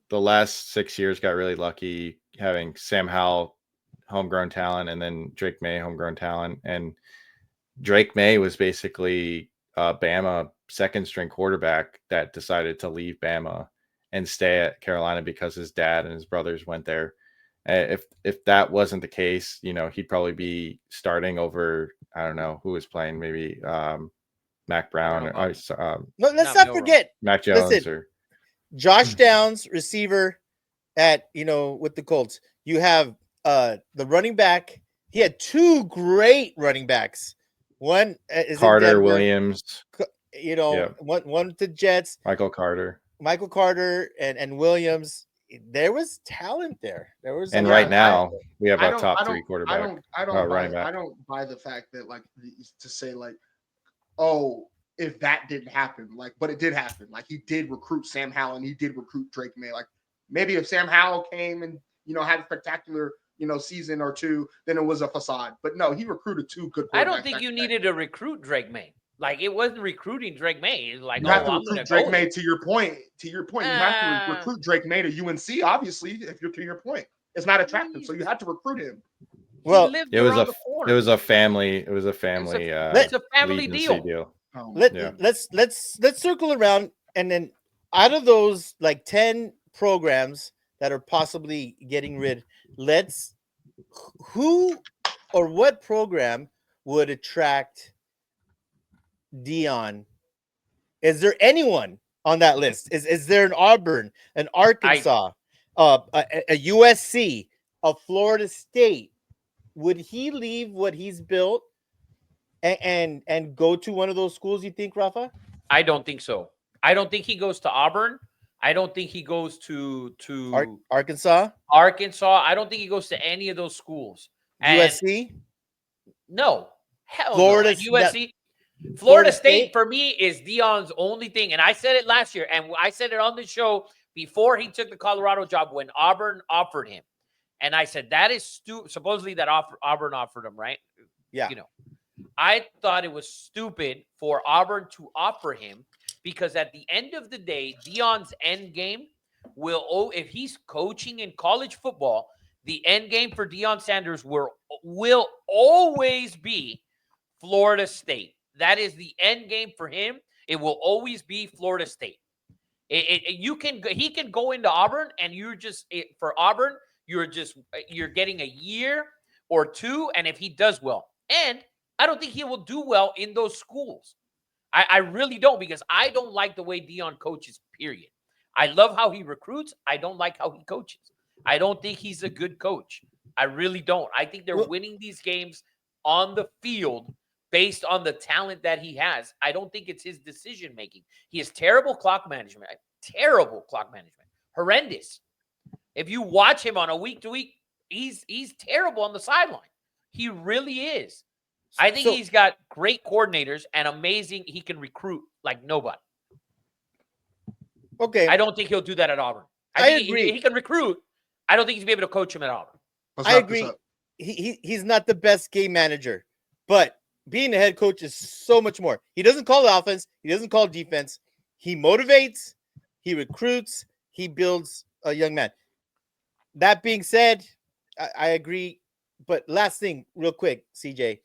the last 6 years got really lucky having Sam Howell, homegrown talent, and then Drake May, homegrown talent, and Drake May was basically Bama second-string quarterback that decided to leave Bama and stay at Carolina because his dad and his brothers went there. If that wasn't the case, he'd probably be starting over, I don't know who was playing, maybe Mac Brown or No, let's not forget. Mac Jones. Listen, or Josh Downs, receiver at with the Colts. You have the running back. He had two great running backs. One is Carter Williams. One to Jets. Michael Carter and Williams. There was talent there. And right now we have a top 3 quarterback. I don't buy the fact that to say oh, if that didn't happen, but it did happen. He did recruit Sam Howell and he did recruit Drake May. Maybe if Sam Howell came and had a spectacular season or two, then it was a facade. But no, he recruited 2 good quarterbacks. I don't think you needed to recruit Drake May. It wasn't recruiting Drake May. It's you have to recruit Drake May. To your point, you have to recruit Drake May to UNC. Obviously, if you're to your point, it's not attractive, so you had to recruit him. Well, it was a family it's a family deal. Let's circle around, and then out of those 10 programs that are possibly getting rid, who or what program would attract Deion? Is there anyone on that list? Is there an Auburn, an Arkansas, a USC, a Florida State? Would he leave what he's built and go to one of those schools, you think, Rafa? I don't think so. I don't think he goes to Auburn. I don't think he goes to Arkansas. I don't think he goes to any of those schools. USC? No. Hell Florida, no. USC. Florida State for me is Deion's only thing. And I said it last year, and I said it on the show before he took the Colorado job when Auburn offered him. And I said, that is stupid. Supposedly that Auburn offered him, right? Yeah. I thought it was stupid for Auburn to offer him because at the end of the day, Deion's end game if he's coaching in college football, the end game for Deion Sanders will always be Florida State. That is the end game for him. It will always be Florida State. He can go into Auburn, and for Auburn, you're getting a year or 2, and if he does well, and I don't think he will do well in those schools. I really don't, because I don't like the way Deion coaches, period. I love how he recruits. I don't like how he coaches. I don't think he's a good coach. I really don't. I think they're winning these games on the field based on the talent that he has. I don't think it's his decision-making. He has terrible clock management. Horrendous. If you watch him on a week-to-week, he's terrible on the sideline. He really is. I think he's got great coordinators and amazing. He can recruit like nobody. Okay. I don't think he'll do that at Auburn. I agree. He can recruit. I don't think he's be able to coach him at Auburn. I agree. He's not the best game manager, but being a head coach is so much more. He doesn't call the offense. He doesn't call defense. He motivates. He recruits. He builds a young man. That being said, I agree. But last thing, real quick, CJ,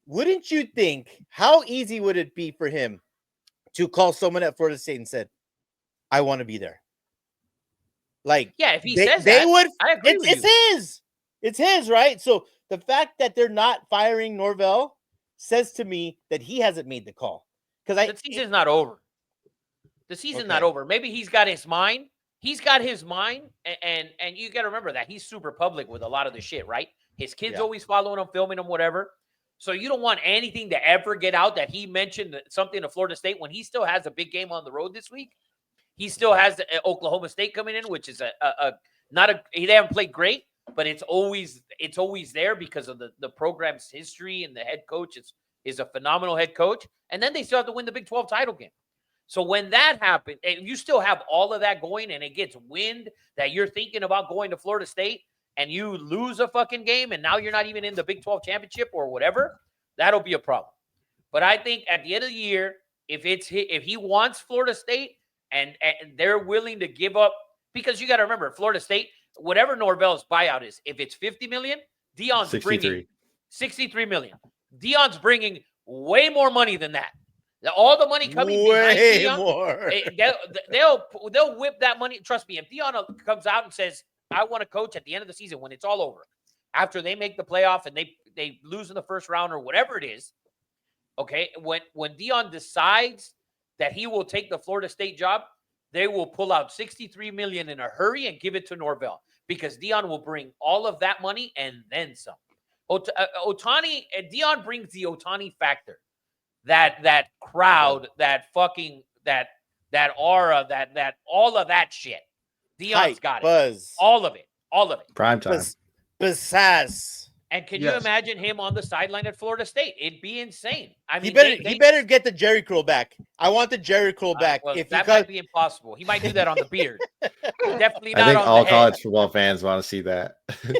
wouldn't you think, how easy would it be for him to call someone at Florida State and said, I want to be there? If he says that, would. I agree with you. It's his, right? So the fact that they're not firing Norvell says to me that he hasn't made the call. Because the season's not over. The season's not over. Maybe he's got his mind. He's got his mind, and you got to remember that he's super public with a lot of the shit, right? His kids always following him, filming him, whatever. So you don't want anything to ever get out that he mentioned something to Florida State when he still has a big game on the road this week. He still has Oklahoma State coming in, which is they haven't played great, but it's always there because of the program's history, and the head coach is a phenomenal head coach. And then they still have to win the Big 12 title game. So when that happens, and you still have all of that going, and it gets wind that you're thinking about going to Florida State, and you lose a fucking game, and now you're not even in the Big 12 championship or whatever, that'll be a problem. But I think at the end of the year, if he wants Florida State and they're willing to give up, because you got to remember, Florida State, whatever Norvell's buyout is, if it's $50 million, Deion's bringing $63 million. Deion's bringing way more money than that. All the money coming behind Way Deion, more. they'll whip that money. Trust me, if Deion comes out and says, "I want to coach at the end of the season when it's all over," after they make the playoff and they lose in the first round or whatever it is, okay, when Deion decides that he will take the Florida State job, they will pull out $63 million in a hurry and give it to Norvell because Deion will bring all of that money and then some. Ohtani, Deion brings the Ohtani factor, that crowd, that fucking that aura, that all of that shit. Deion's Hype, got it, buzz, all of it. Prime time. Basass. And can you imagine him on the sideline at Florida State? It'd be insane. I mean, he better get the Jerry curl back. I want the Jerry curl back. Well, If that might be impossible. He might do that on the beard. Definitely not I think on all the college head. football fans want to see that.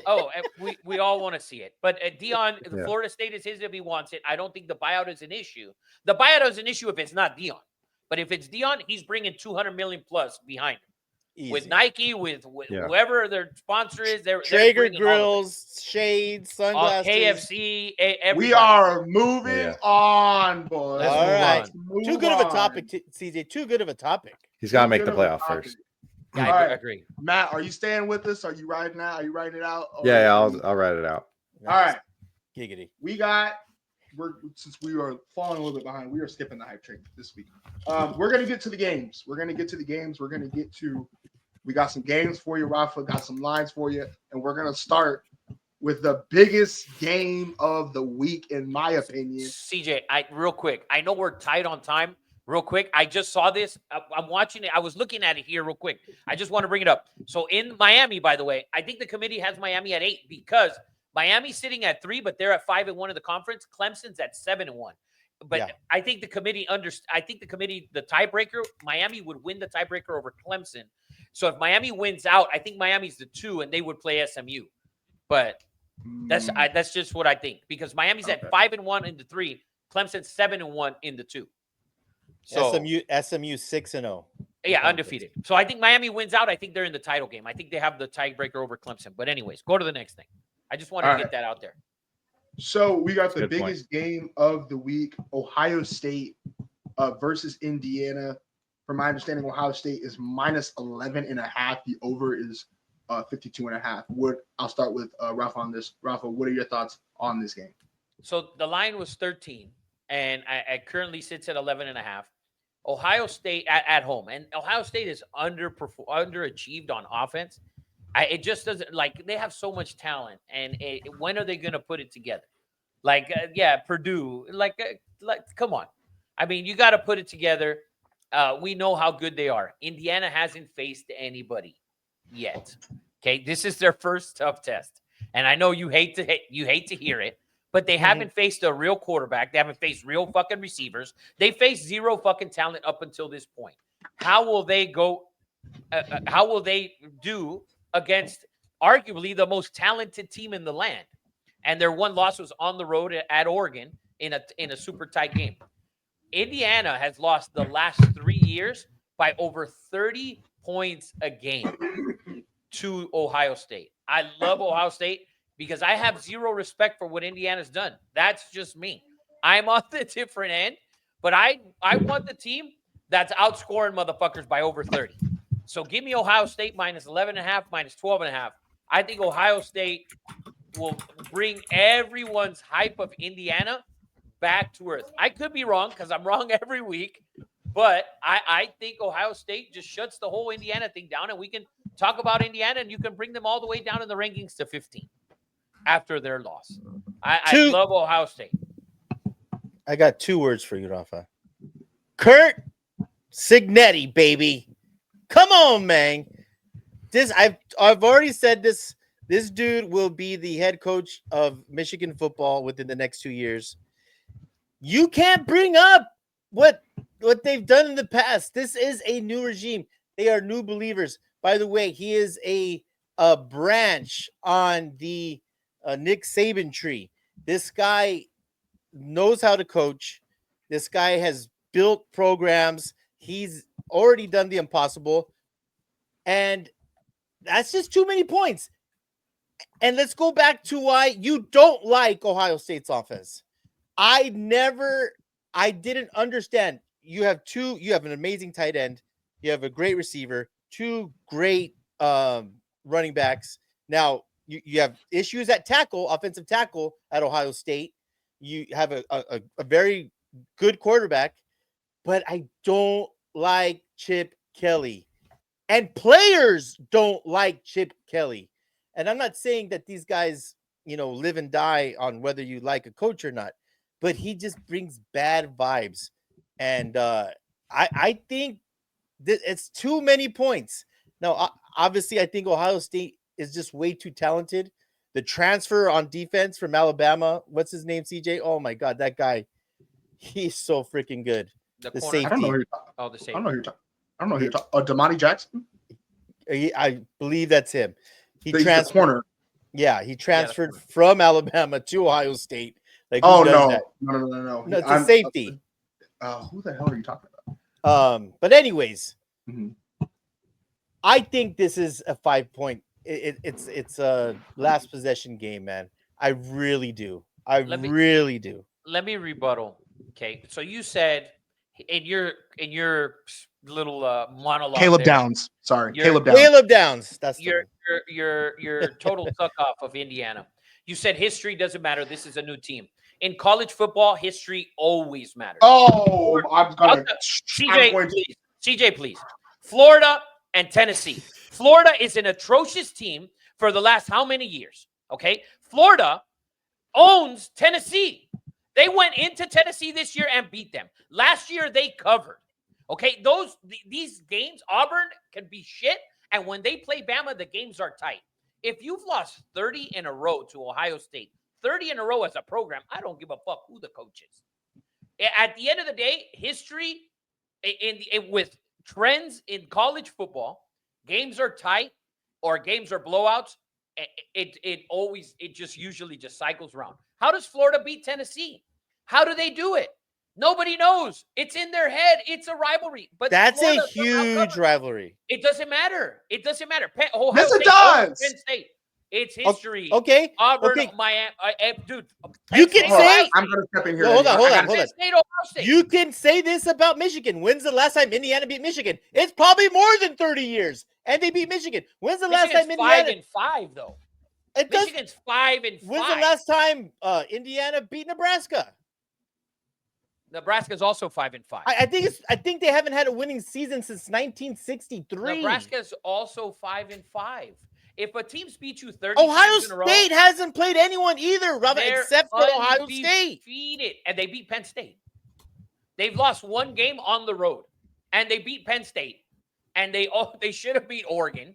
Oh, and we all want to see it. But Deion, Florida State is his if he wants it. I don't think the buyout is an issue. The buyout is an issue if it's not Deion. But if it's Deion, he's bringing $200 million plus behind him. Easy. With Nike, with whoever their sponsor is, they're Traeger bringing grills, shades, sunglasses. KFC. Everybody. We are moving on, boys. Let's All move right. on. Too good of a topic, CJ. Too good of a topic. He's got to make the playoff first. Yeah, All I right. agree. Matt, are you staying with us? Are you writing out? Are you writing it out? Yeah, I'll write it out. All right. Giggity. Since we are falling a little bit behind, we are skipping the hype train this week. We're gonna get to the games. We got some games for you, Rafa. Got some lines for you, and we're gonna start with the biggest game of the week, in my opinion. CJ, real quick. I know we're tight on time. Real quick, I just saw this. I'm watching it. I was looking at it here real quick. I just want to bring it up. So in Miami, by the way, I think the committee has Miami at 8 because Miami's sitting at 3, but they're at 5-1 in the conference. Clemson's at 7-1. But I think the committee the tiebreaker, Miami would win the tiebreaker over Clemson. So if Miami wins out, I think Miami's the 2 and they would play SMU. But that's just what I think because Miami's at 5-1 in the 3, Clemson's 7-1 in the 2. So SMU 6-0. Yeah, undefeated. So I think Miami wins out. I think they're in the title game. I think they have the tiebreaker over Clemson. But anyways, go to the next thing. I just wanted to get that out there. So we got the Good biggest game of the week: Ohio State versus Indiana. From my understanding, Ohio State is minus 11.5. The over is 52.5. I'll start with Rafa on this. Rafa, what are your thoughts on this game? So the line was 13, and I currently sits at 11.5. Ohio State at home, and Ohio State is underachieved on offense. It just doesn't they have so much talent, and when are they going to put it together? Purdue, come on. I mean, you got to put it together. We know how good they are. Indiana hasn't faced anybody yet. Okay, this is their first tough test, and I know you hate to hear it, but they haven't faced a real quarterback. They haven't faced real fucking receivers. They faced zero fucking talent up until this point. How will they go? How will they do against arguably the most talented team in the land? And their one loss was on the road at Oregon in a super tight game. Indiana has lost the last 3 years by over 30 points a game to Ohio State. I love Ohio State because I have zero respect for what Indiana's done. That's just me. I'm on the different end, but I want the team that's outscoring motherfuckers by over 30. So give me Ohio State minus 11.5, minus 12.5. I think Ohio State will bring everyone's hype of Indiana back to earth. I could be wrong because I'm wrong every week, but I think Ohio State just shuts the whole Indiana thing down, and we can talk about Indiana, and you can bring them all the way down in the rankings to 15 after their loss. I love Ohio State. I got 2 words for you, Rafa. Curt Cignetti, baby. Come on, man. I've already said this. This dude will be the head coach of Michigan football within the next 2 years. You can't bring up what they've done in the past. This is a new regime. They are new believers. By the way, he is a branch on the Nick Saban tree. This guy knows how to coach. This guy has built programs. He's already done the impossible. And that's just too many points. And let's go back to why you don't like Ohio State's offense. I never I didn't understand. You have an amazing tight end. You have a great receiver, 2 great running backs. Now you have issues at tackle, offensive tackle at Ohio State. You have a very good quarterback, but I don't like Chip Kelly. And players don't like Chip Kelly. And I'm not saying that these guys, live and die on whether you like a coach or not, but he just brings bad vibes. And I think that it's too many points. Now, obviously, I think Ohio State is just way too talented. The transfer on defense from Alabama, what's his name, CJ? Oh, my God, that guy, he's so freaking good. The safety. I don't know who you're talking. Oh, the safety. I don't know who you're talking. I don't know who you're talking. Damani Jackson. I believe that's him. He He's transferred. the corner. Yeah, he transferred from Alabama to Ohio State. Like, Oh who does no. that? No! No, it's a safety. Who the hell are you talking about? But anyways, Mhm. I think this is a 5-point. It's a last possession game, man. I really do. Really do. Let me rebuttal. Okay, so you said in your little monologue, Caleb there, Downs. Sorry, You're- Caleb Downs. Caleb Downs. That's the your total suck off of Indiana. You said history doesn't matter. This is a new team. In college football, history always matters. Oh, I'm going CJ, please. Florida and Tennessee. Florida is an atrocious team for the last how many years? Okay. Florida owns Tennessee. They went into Tennessee this year and beat them. Last year, they covered. Okay. These games, Auburn can be shit. And when they play Bama, the games are tight. If you've lost 30 in a row to Ohio State, 30 in a row as a program, I don't give a fuck who the coach is. At the end of the day, history with trends in college football, games are tight or games are blowouts. It just usually just cycles around. How does Florida beat Tennessee? How do they do it? Nobody knows. It's in their head. It's a rivalry. But That's Florida a huge rivalry. It doesn't matter. It doesn't matter. Ohio Yes, it State, does. Penn State. It's history. Okay. Auburn, Okay. Miami, dude. You can say. I'm going to step in here. No, hold on. Penn State, Ohio State. You can say this about Michigan. When's the last time Indiana beat Michigan? It's probably more than 30 years, and they beat Michigan. When's the last time Indiana? 5-5 though. Michigan's Michigan's 5-5. When's the last time Indiana beat Nebraska? Nebraska's also 5-5. I think they haven't had a winning season since 1963. Nebraska's also 5-5. If a team's beat you 30 Ohio times in a row, State hasn't played anyone either, Rafa, except for Ohio State. Undefeated, and they beat Penn State. They've lost one game on the road, and they beat Penn State, and they should have beat Oregon.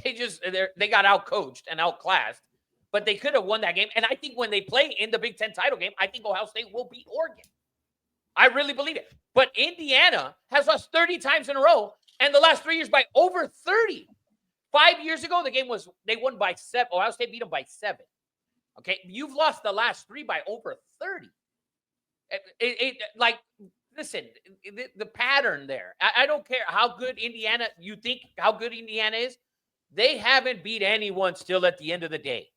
They got out-coached and outclassed, but they could have won that game. And I think when they play in the Big Ten title game, I think Ohio State will beat Oregon. I really believe it. But Indiana has lost 30 times in a row, and the last 3 years by over 30. 5 years ago, they won by 7. Ohio State beat them by 7. Okay, you've lost the last 3 by over 30. Listen, the pattern there. I don't care how good Indiana, you think how good Indiana is. They haven't beat anyone still at the end of the day.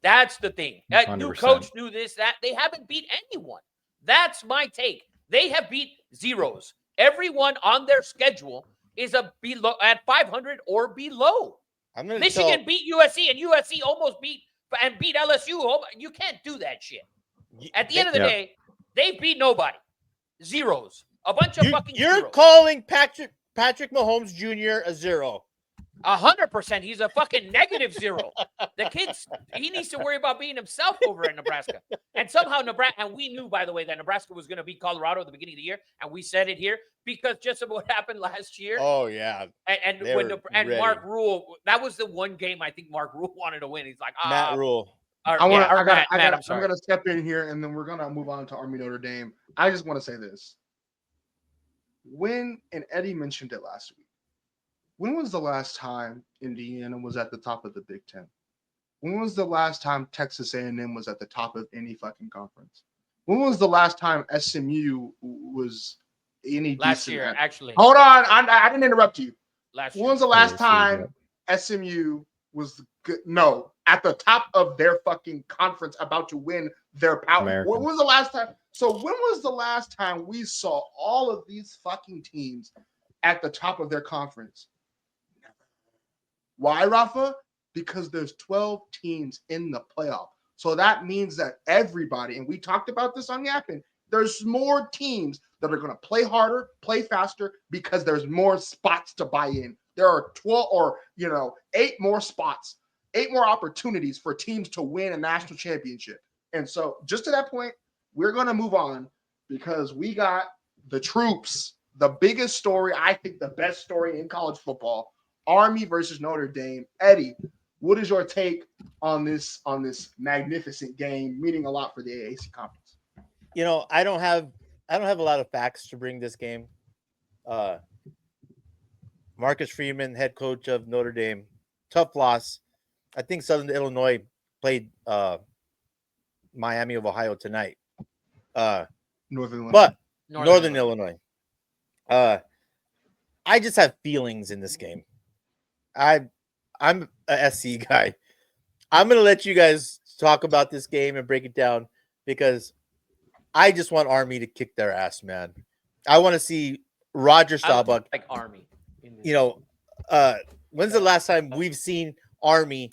That's the thing. New coach knew this, that. They haven't beat anyone. That's my take. They have beat zeros. Everyone on their schedule is below at 500 or below. Michigan beat USC, and USC almost beat LSU. You can't do that shit. At the end of the day, they beat nobody. Zeros. A bunch of fucking zeros. You're calling Patrick Mahomes Jr. a zero. 100%. He's a fucking negative zero. The kid's, he needs to worry about being himself over in Nebraska. And somehow Nebraska, and we knew, by the way, that Nebraska was going to beat Colorado at the beginning of the year, and we said it here because just of what happened last year. Oh, yeah. And Mark Rule, that was the one game I think Mark Rule wanted to win. He's like, Matt Rule. I'm going to step in here, and then we're going to move on to Army Notre Dame. I just want to say this. And Eddie mentioned it last week. When was the last time Indiana was at the top of the Big Ten? When was the last time Texas A&M was at the top of any fucking conference? When was the last time SMU was any last decent? Year, actually. Hold on, I didn't interrupt you. Last year. When was the last time SMU was good? No, at the top of their fucking conference, about to win their power. When was the last time? So when was the last time we saw all of these fucking teams at the top of their conference? Why, Rafa? Because there's 12 teams in the playoff. So that means that everybody, and we talked about this on Yapping, there's more teams that are going to play harder, play faster, because there's more spots to buy in. There are 12 or, 8 more spots, 8 more opportunities for teams to win a national championship. And so just to that point, we're going to move on because we got the troops, the biggest story, I think the best story in college football, Army versus Notre Dame. Eddie, what is your take on this magnificent game, meaning a lot for the AAC conference? I don't have a lot of facts to bring this game. Marcus Freeman, head coach of Notre Dame, tough loss. I think Southern Illinois played Miami of Ohio tonight. Northern Illinois. I just have feelings in this game. I'm a SC guy. I'm gonna let you guys talk about this game and break it down because I just want Army to kick their ass, man. I want to see Roger Staubach. Like Army. When's the last time we've seen Army,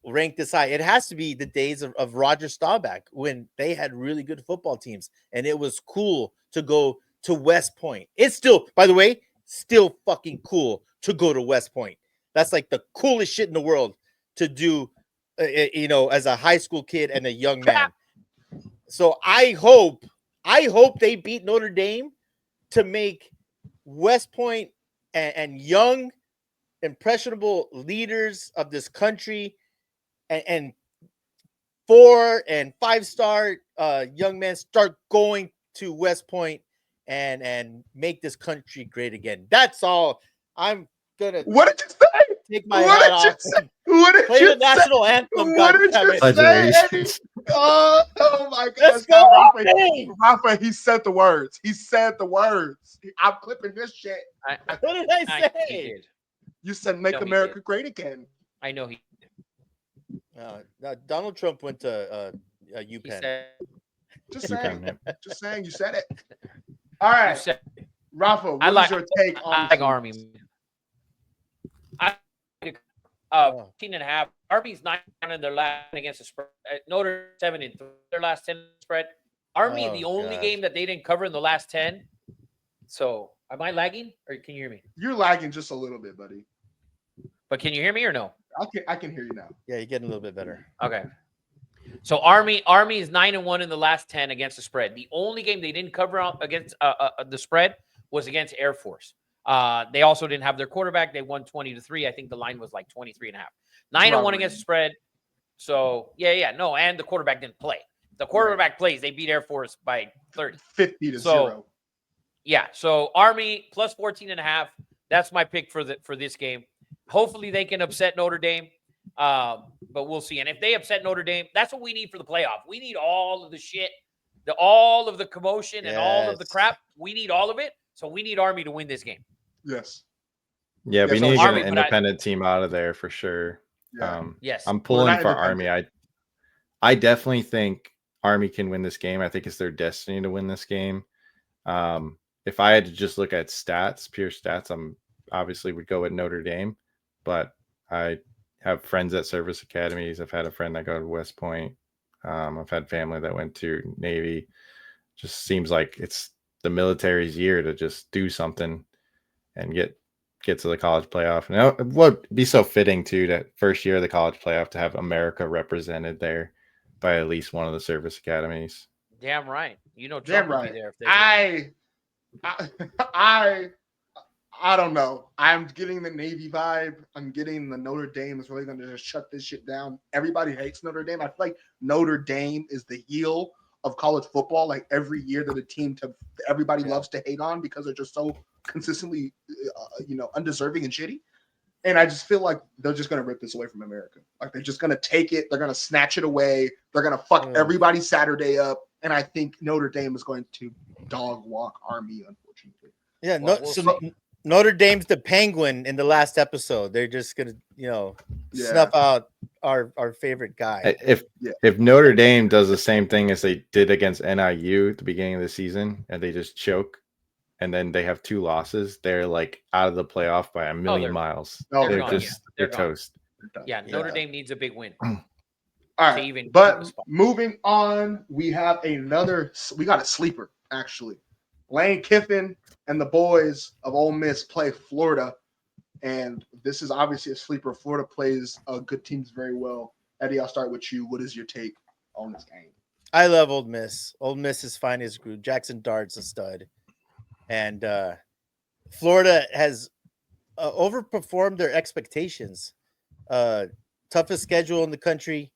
ranked this high? It has to be the days of Roger Staubach when they had really good football teams, and it was cool to go to West Point. It's still, by the way, still fucking cool to go to West Point. That's like the coolest shit in the world to do, as a high school kid and a young man. So I hope they beat Notre Dame to make West Point and young, impressionable leaders of this country and 4- and 5-star young men start going to West Point and make this country great again. That's all. I'm gonna. What did you say? Take my hat off. What did play you the national anthem. What did you say, Eddie? Oh my God! Let's go, Rafa. He said the words. I'm clipping this shit. What did I say? You said "Make America Great Again." I know he. Donald Trump went to UPenn. Just saying. You said it. All right, Rafa. What is your take on Army? 15.5. Army's 9 in their last against the spread. Notre 7-3 their last 10 spread. Army the only game that they didn't cover in the last 10. So am I lagging or can you hear me? You're lagging just a little bit, buddy. But can you hear me or no? I can hear you now. Yeah, you're getting a little bit better. Okay. So Army is 9-1 in the last 10 against the spread. The only game they didn't cover against the spread was against Air Force. They also didn't have their quarterback. They won 20-3. I think the line was like 23.5. 9-1 against the spread. So no, and the quarterback didn't play. The quarterback plays. They beat Air Force by 30. 50-0. Yeah. So Army plus 14.5. That's my pick for this game. Hopefully they can upset Notre Dame. But we'll see. And if they upset Notre Dame, that's what we need for the playoff. We need all of the shit, all of the commotion and all of the crap. We need all of it. So we need Army to win this game. Yes. Yeah, we need to get an independent team out of there for sure. Yeah. Yes. I'm pulling for Army. I definitely think Army can win this game. I think it's their destiny to win this game. If I had to just look at pure stats, I'm obviously would go with Notre Dame, but I have friends at service academies. I've had a friend that go to West Point. I've had family that went to Navy. Just seems like it's the military's year to just do something and get to the college playoff. And it would be so fitting too that first year of the college playoff to have America represented there by at least one of the service academies. Damn right. Trump would be there if I don't know. I'm getting the Navy vibe. I'm getting the Notre Dame is really going to just shut this shit down. Everybody hates Notre Dame. I feel like Notre Dame is the heel of college football. Like every year that a team everybody loves to hate on because they're just so consistently, undeserving and shitty. And I just feel like they're just going to rip this away from America. Like they're just going to take it. They're going to snatch it away. They're going to fuck everybody Saturday up. And I think Notre Dame is going to dog walk Army, unfortunately. Yeah. Notre Dame's the penguin in the last episode. They're just going to, snuff out our favorite guy. If Notre Dame does the same thing as they did against NIU at the beginning of the season, and they just choke, and then they have 2 losses, they're like out of the playoff by a million miles. Oh, They're They're gone, just They're they're gone. toast. Yeah, Notre Dame needs a big win. All to right, even keep a but spot. moving on, we got a sleeper actually. Lane Kiffin and the boys of Ole Miss play Florida, and this is obviously a sleeper. Florida plays good teams very well. Eddie, I'll start with you. What is your take on this game? I love Ole Miss. Ole Miss is fine as group. Jackson Dart's a stud, and Florida has overperformed their expectations. Toughest schedule in the country,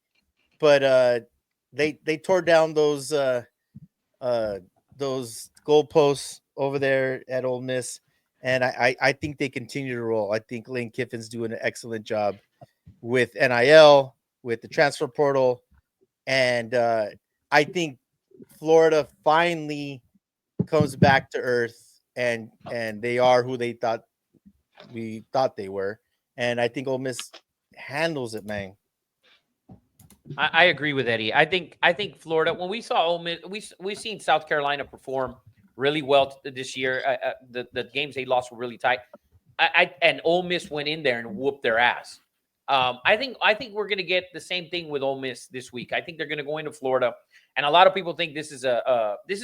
but they tore down those goalposts over there at Ole Miss, and I think they continue to roll. I think Lane Kiffin's doing an excellent job with NIL, with the transfer portal, and I think Florida finally comes back to earth, and they are who we thought they were, and I think Ole Miss handles it, man. I agree with Eddie. I think Florida. When we saw Ole Miss, we've seen South Carolina perform really well this year. The games they lost were really tight. And Ole Miss went in there and whooped their ass. I think we're going to get the same thing with Ole Miss this week. I think they're going to go into Florida, and a lot of people think this is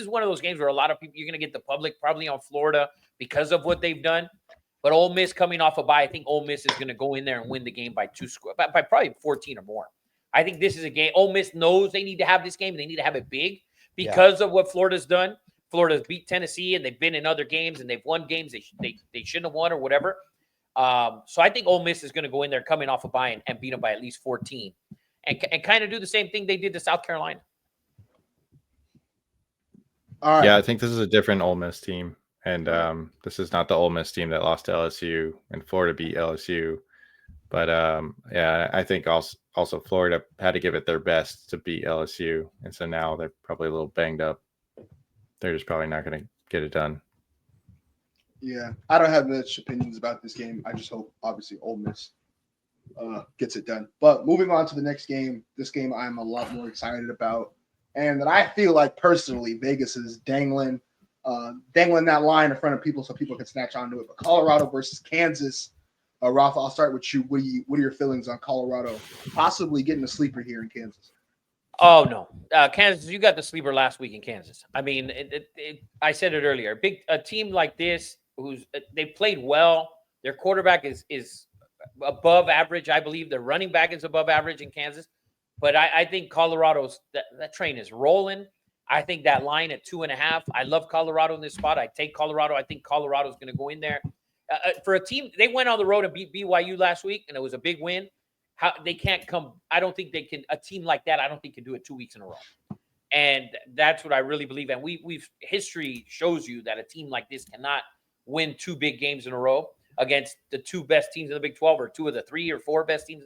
one of those games where a lot of people, you're going to get the public probably on Florida because of what they've done. But Ole Miss coming off a bye, I think Ole Miss is going to go in there and win the game by 2 scores, by probably 14 or more. I think this is a game. Ole Miss knows they need to have this game, and they need to have it big because of what Florida's done. Florida's beat Tennessee, and they've been in other games, and they've won games they shouldn't have won or whatever. So I think Ole Miss is going to go in there coming off a bye and beat them by at least 14, and kind of do the same thing they did to South Carolina. All right. Yeah, I think this is a different Ole Miss team, and this is not the Ole Miss team that lost to LSU and Florida beat LSU. But yeah, I think also Florida had to give it their best to beat LSU, and so now they're probably a little banged up. They're just probably not going to get it done. Yeah, I don't have much opinions about this game. I just hope, obviously, Ole Miss gets it done. But moving on to the next game, this game I'm a lot more excited about, and that I feel like personally Vegas is dangling that line in front of people so people can snatch onto it. But Colorado versus Kansas. Rafa, I'll start with you. What are your feelings on Colorado possibly getting a sleeper here in Kansas? Oh no, Kansas! You got the sleeper last week in Kansas. I mean, I said it earlier. A team like this, they played well. Their quarterback is above average, I believe. Their running back is above average in Kansas. But I think Colorado's that train is rolling. I think that line at 2.5. I love Colorado in this spot. I take Colorado. I think Colorado's going to go in there. For a team, they went on the road and beat BYU last week, and it was a big win. How they can't come? I don't think they can. A team like that, I don't think can do it 2 weeks in a row. And that's what I really believe. And history shows you that a team like this cannot win 2 big games in a row against the 2 best teams in the Big 12 or 2 of the 3 or 4 best teams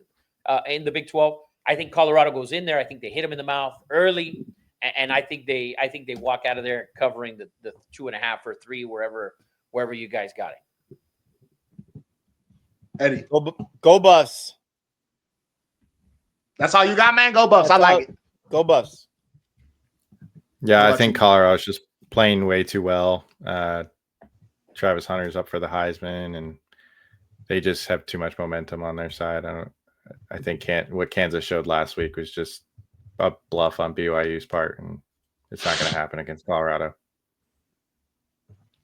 in the Big 12. I think Colorado goes in there. I think they hit them in the mouth early, and I think they walk out of there covering the 2.5 or 3 wherever you guys got it. Eddie, Go Buffs. that's all you got, man. Go Buffs. I like it. Go Buffs. Yeah, I think Colorado's just playing way too well. Travis Hunter's up for the Heisman, and they just have too much momentum on their side. I think what Kansas showed last week was just a bluff on BYU's part, and it's not going to happen against Colorado.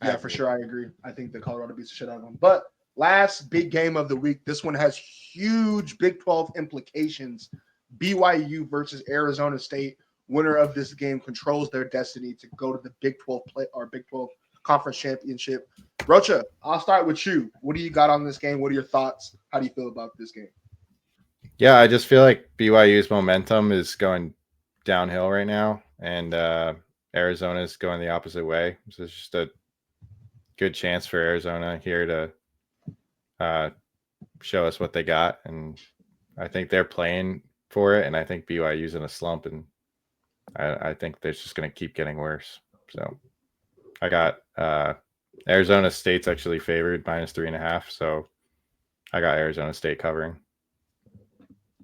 Yeah, for sure. I agree. I think that Colorado beats the shit out of them. But last big game of the week. This one has huge Big 12 implications. BYU versus Arizona State. Winner of this game controls their destiny to go to the Big 12 Big 12 Conference Championship. Rocha, I'll start with you. What do you got on this game? What are your thoughts? How do you feel about this game? Yeah, I just feel like BYU's momentum is going downhill right now, and Arizona is going the opposite way. So it's just a good chance for Arizona here to show us what they got, and I think they're playing for it, and I think BYU's in a slump, and I think they're just going to keep getting worse. So I got Arizona State's actually favored -3.5, so I got Arizona State covering.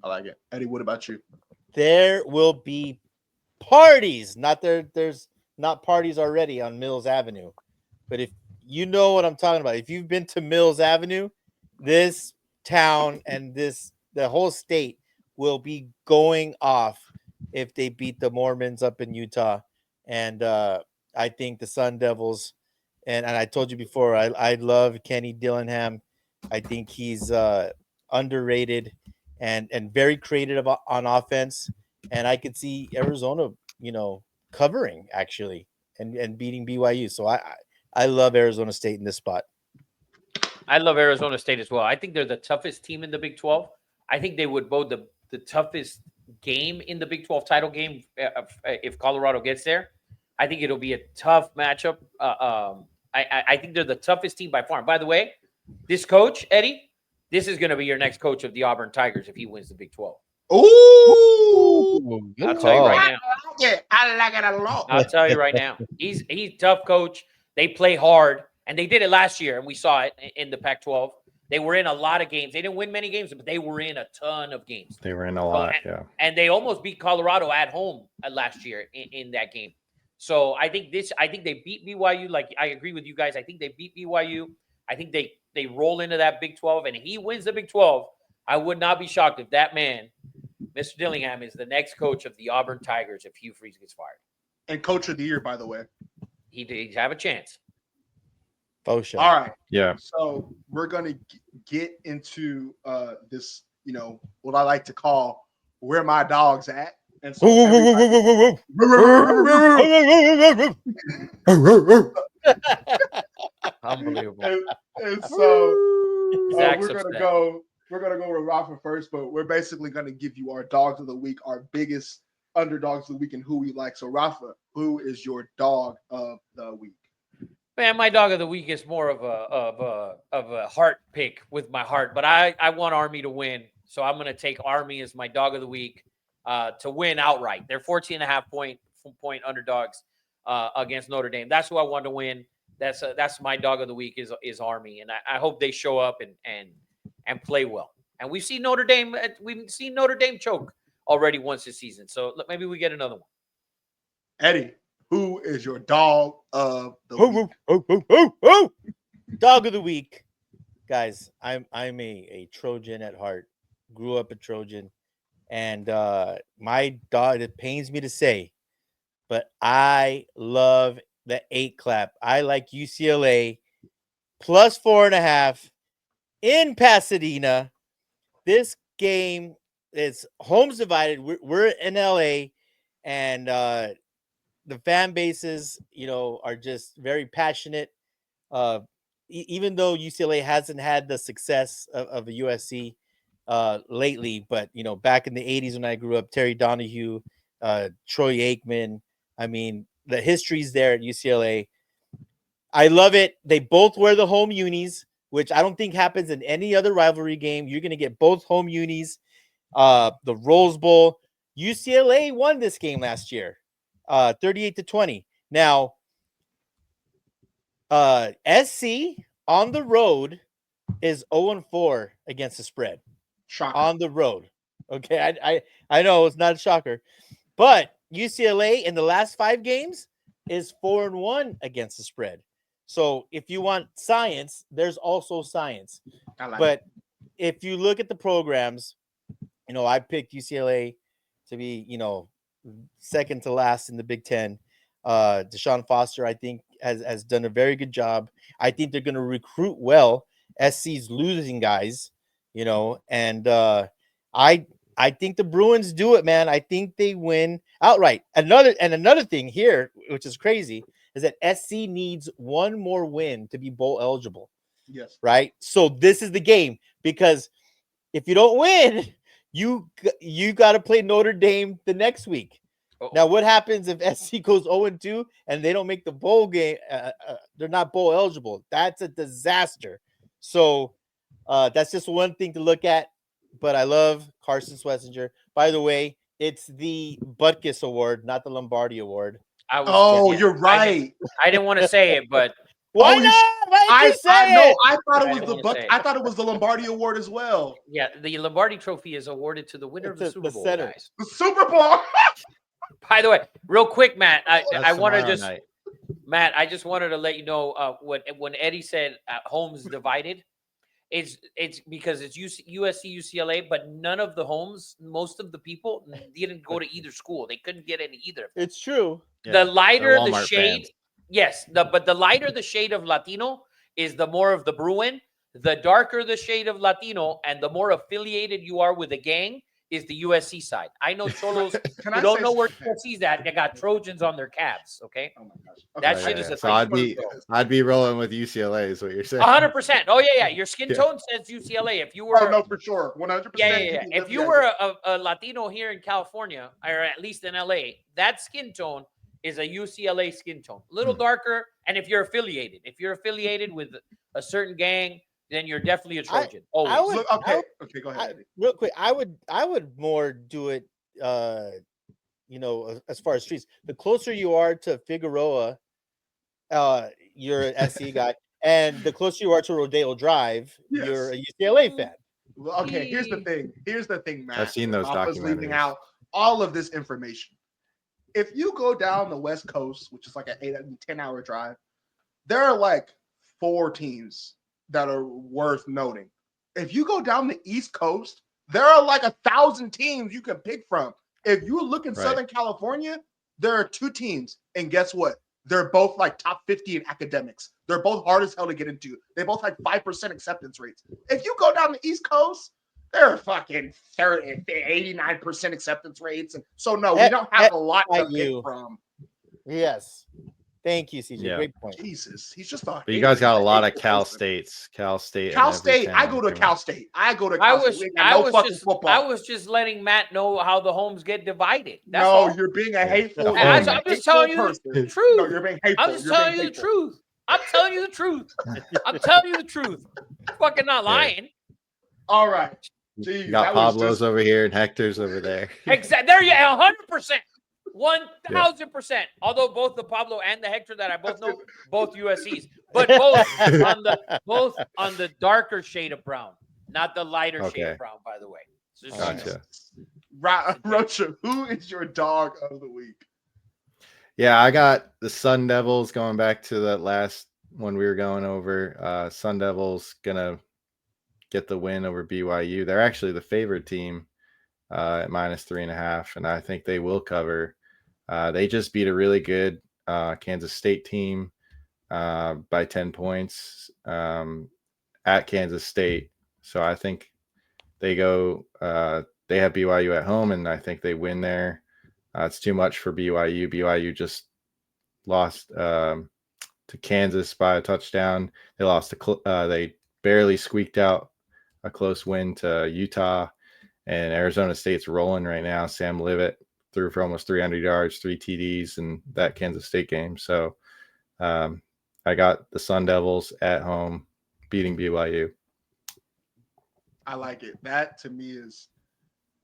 I like it. Eddie, what about you? There will be parties. There's not parties already on Mills Avenue. But if you know what I'm talking about, if you've been to Mills Avenue, this town and the whole state will be going off if they beat the Mormons up in Utah. And I think the Sun Devils, and I told you before, I love Kenny Dillingham. I think he's underrated and very creative on offense. And I could see Arizona, covering actually and beating BYU. So I love Arizona State in this spot. I love Arizona State as well. I think they're the toughest team in the Big 12. I think they would both the toughest game in the Big 12 title game if Colorado gets there. I think it'll be a tough matchup. I think they're the toughest team by far. And by the way, this coach, Eddie, this is going to be your next coach of the Auburn Tigers if he wins the Big 12. Ooh, I'll tell you right now. I like it a lot. I'll tell you right now. He's tough coach. They play hard, and they did it last year, and we saw it in the Pac-12. They were in a lot of games. They didn't win many games, but they were in a ton of games. They were in a lot, yeah. And they almost beat Colorado at home last year in that game. So I think they beat BYU. Like, I agree with you guys. I think they beat BYU. I think they roll into that Big 12, and he wins the Big 12. I would not be shocked if that man, Mr. Dillingham, is the next coach of the Auburn Tigers if Hugh Freeze gets fired. And coach of the year, by the way. He'd have a chance. Oh, sure. All right. Yeah. So we're going to get into this, what I like to call where my dog's at. And so Unbelievable. and so Zach's we're upset. going to go with Rafa first, but we're basically going to give you our dogs of the week, our biggest underdogs of the week, and who we like. So Rafa, who is your dog of the week? Man, my dog of the week is more of a heart pick with my heart, but I want Army to win, so I'm going to take Army as my dog of the week to win outright. They're 14.5 point underdogs against Notre Dame. That's who I want to win. That's my dog of the week is Army, and I hope they show up and play well. And we've seen Notre Dame choke already once this season, so maybe we get another one. Eddie, who is your dog of the week? Dog of the week, guys. I'm a Trojan at heart. Grew up a Trojan, and my dog. It pains me to say, but I love the 8 clap. I like UCLA plus 4.5 in Pasadena. This game is home's divided. We're in LA, and the fan bases, are just very passionate. Even though UCLA hasn't had the success of a USC lately, but back in the 80s when I grew up, Terry Donahue, Troy Aikman. I mean, the history's there at UCLA. I love it. They both wear the home unis, which I don't think happens in any other rivalry game. You're going to get both home unis. The Rose Bowl. UCLA won this game last year. 38-20. Now, SC on the road is 0-4 against the spread. Shocker. On the road. Okay, I know it's not a shocker, but UCLA in the last 5 games is 4-1 against the spread. So if you want science, there's also science. But if you look at the programs, I picked UCLA to be, second to last in the Big Ten. Deshaun Foster, I think, has done a very good job. I think they're going to recruit well. SC's losing guys, and I think the Bruins do it, man. I think they win outright. Another thing here, which is crazy, is that SC needs one more win to be bowl eligible. Yes. Right? So this is the game, because if you don't win, you got to play Notre Dame the next week. Uh-oh. Now, what happens if SC goes 0-2 and they don't make the bowl game? They're not bowl eligible. That's a disaster. So that's just one thing to look at. But I love Carson Schlesinger. By the way, it's the Butkus Award, not the Lombardi Award. You're right. I didn't want to say it, but Why Holy not? Why did you say I know. it? I thought it I was didn't the Buck. say it. I thought it was the Lombardi Award as well. Yeah, the Lombardi Trophy is awarded to the winner of the It's Super the Bowl, center. guys. The Super Bowl. By the way, real quick, Matt, That's I want to tomorrow just night. Matt, I just wanted to let you know when Eddie said homes divided, it's because it's USC, UCLA, but none of the homes, most of the people didn't go to either school. They couldn't get in either. It's true. The lighter the Walmart shade, fans. yes, but the lighter the shade of Latino is the more of the Bruin. The darker the shade of Latino and the more affiliated you are with the gang is the USC side. I know Cholos Can who I don't say know where something? USC's at. They got Trojans on their calves. Okay, Oh my gosh. that Okay, shit is a So thing. I'd be rolling with UCLA is what you're saying. 100%. Oh yeah. Your skin Yeah. tone says UCLA. If you Oh were, no, for sure, 100%. yeah. If you were a Latino here in California, or at least in LA, that skin tone is a UCLA skin tone, a little darker. And if you're affiliated with a certain gang, then you're definitely a Trojan. Always. Look, okay, go ahead. Eddie. Real quick, I would more do it. As far as streets, the closer you are to Figueroa, you're an SC guy, and the closer you are to Rodeo Drive, you're a UCLA fan. Well, okay, here's the thing, Matt. I've seen those I was leaving documentaries. out all of this information. If you go down the West Coast, which is like an 8 and 10-hour drive, there are like 4 teams that are worth noting. If you go down the East Coast, there are like 1,000 teams you can pick from. If you look in Southern California, there are 2 teams, and guess what? They're both like top 50 in academics. They're both hard as hell to get into. They both have 5% acceptance rates. If you go down the East Coast, they're fucking 30, 89% acceptance rates. And so no, we don't have a lot to pick from. Yes. Thank you, CJ. Yeah. Great point. Jesus, he's just a. But you guys got a lot of Cal State. Cal State. I go to Cal State. I was just letting Matt know how the homes get divided. That's no, all. you're being a hateful. I'm just telling you the truth. No, you're being hateful. I'm just telling you the truth. I'm telling you the truth. I'm telling you the truth. I'm fucking not lying. All right. Jeez, You got Pablo's over here and Hector's over there. Exactly. There you 100%. 1,000%. Although both the Pablo and the Hector that I both know, both USCs, but both on the darker shade of brown, not the lighter shade of brown, by the way. So Gotcha. Rocha, who is your dog of the week? Yeah, I got the Sun Devils going back to that last one we were going over. Sun Devils gonna get the win over BYU. They're actually the favorite team at -3.5, and I think they will cover. They just beat a really good Kansas State team by 10 points at Kansas State. So I think they go. They have BYU at home, and I think they win there. It's too much for BYU. BYU just lost to Kansas by a touchdown. They lost to they barely squeaked out a close win to Utah, and Arizona State's rolling right now. Sam Livett threw for almost 300 yards, 3 TDs in that Kansas State game. So I got the Sun Devils at home beating BYU. I like it. That to me is,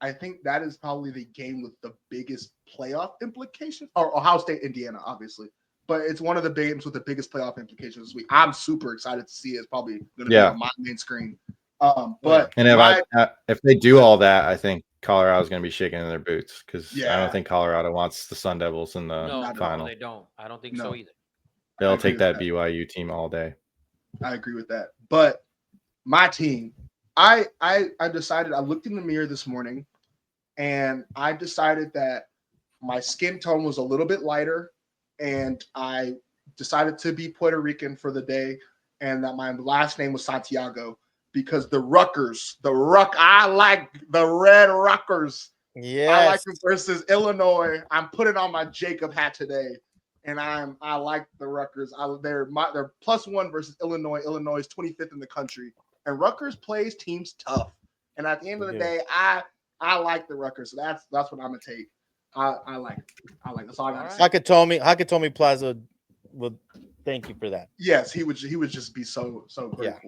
I think that is probably the game with the biggest playoff implications. Or Ohio State, Indiana, obviously. But it's one of the games with the biggest playoff implications this week. I'm super excited to see it. It's probably going to be on my main screen. But if they do all that, I think Colorado's going to be shaking in their boots because I don't think Colorado wants the Sun Devils in the final. No, they don't. I don't think so either. They'll take that BYU team all day. I agree with that. But my team, I decided, I looked in the mirror this morning and I decided that my skin tone was a little bit lighter and I decided to be Puerto Rican for the day and that my last name was Santiago because the Rutgers, I like the Red Rutgers. Yes. I like them versus Illinois. I'm putting on my Jacob hat today. And I like the Rutgers. They're +1 versus Illinois. Illinois is 25th in the country, and Rutgers plays teams tough. And at the end of the day, I like the Rutgers. So that's what I'm gonna take. I like it. That's all I gotta say. Hakatomi Plaza will thank you for that. Yes, he would just be so grateful. Yeah.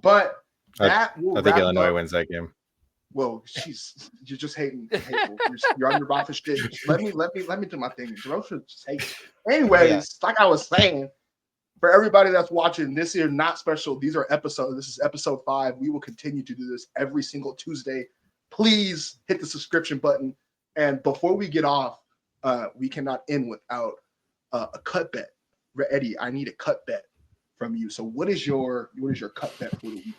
But I think Illinois wins that game. Well, you're just hateful. You're on your Rafa shit. Let me do my thing. Rocha just hates. Anyways, like I was saying, for everybody that's watching, this year not special. These are episodes. This is episode 5. We will continue to do this every single Tuesday. Please hit the subscription button. And before we get off, we cannot end without a cut bet. Eddie, I need a cut bet from you. So what is your cut bet for the week?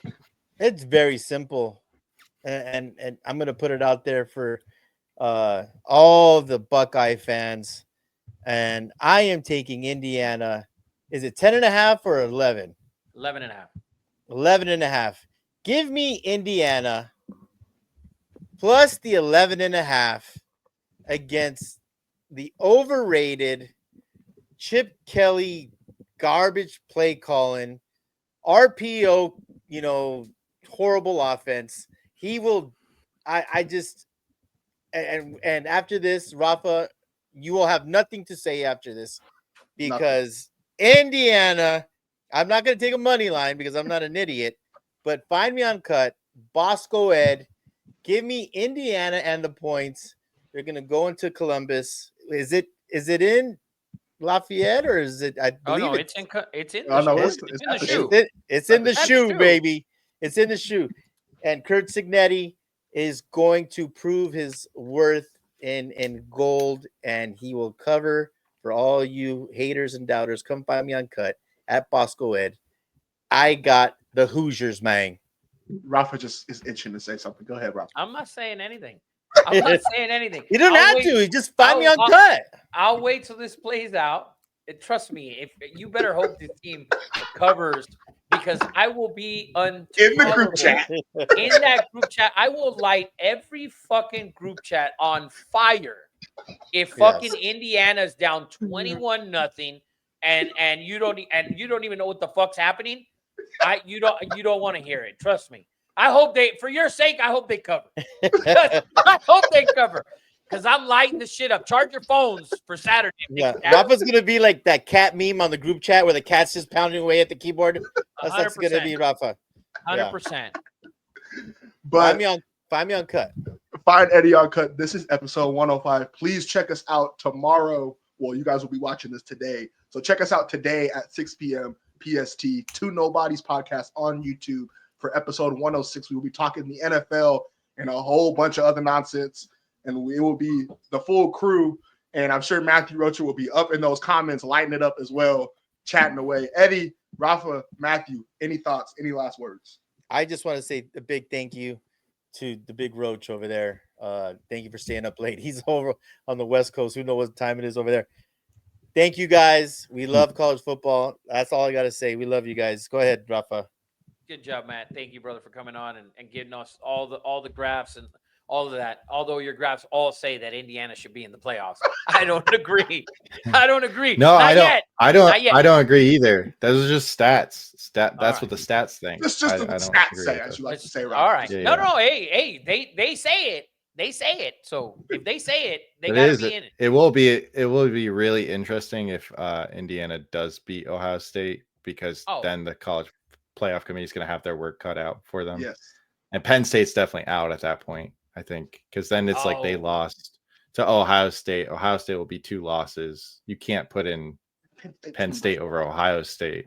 It's very simple, and I'm gonna put it out there for all the Buckeye fans, and I am taking Indiana. Is it 10.5 or 11? 11.5. 11.5. Give me Indiana plus the 11.5 against the overrated Chip Kelly garbage play calling, RPO, horrible offense. He will. I just and after this, Rafa, you will have nothing to say after this because Indiana. I'm not going to take a money line because I'm not an idiot, but find me on KUTT, Bosco Ed. Give me Indiana and the points. They're going to go into Columbus. Is it in Lafayette or is it? I believe it's in the it's shoe. It's in the That's shoe, true. baby. It's in the shoe. And Curt Cignetti is going to prove his worth in gold, and he will cover for all you haters and doubters. Come find me on KUTT at Bosco Ed. I got the Hoosiers, man. Rafa just is itching to say something. Go ahead, Rafa. I'm not saying anything. I'm not saying anything. You don't have to. You just find me on KUTT. I'll wait till this plays out. Trust me, if you better hope this team covers, because I will be in the group chat. In that group chat, I will light every fucking group chat on fire if fucking Indiana's down 21-0 and you don't even know what the fuck's happening. You don't want to hear it. Trust me. I hope for your sake, I hope they cover. I hope they cover. Because I'm lighting the shit up. Charge your phones for Saturday. Yeah, Rafa's going to be like that cat meme on the group chat where the cat's just pounding away at the keyboard. That's going to be Rafa. 100%. But find me on KUTT. Find Eddie on KUTT. This is episode 105. Please check us out tomorrow. Well, you guys will be watching this today. So check us out today at 6 p.m. PST. Two Nobodies podcast on YouTube for episode 106. We will be talking the NFL and a whole bunch of other nonsense. And it will be the full crew. And I'm sure Matthew Rocha will be up in those comments, lighting it up as well, chatting away. Eddie, Rafa, Matthew, any thoughts, any last words? I just want to say a big thank you to the big Roach over there. Thank you for staying up late. He's over on the West Coast. Who knows what time it is over there? Thank you, guys. We love college football. That's all I got to say. We love you guys. Go ahead, Rafa. Good job, Matt. Thank you, brother, for coming on and getting us all the graphs and all of that. Although your graphs all say that Indiana should be in the playoffs, I don't agree. No, Not I yet. don't agree either. Those are just stats. That's what the stats think. It's just what the stats say, as you like to say. All right. Yeah, No. Hey. They say it. They say it. So if they say it, they gotta be in it. It will be really interesting if Indiana does beat Ohio State, because then the college playoff committee is going to have their work cut out for them. Yes. And Penn State's definitely out at that point, I think, because then it's like they lost to Ohio State. Ohio State will be 2 losses. You can't put in Penn State over Ohio State.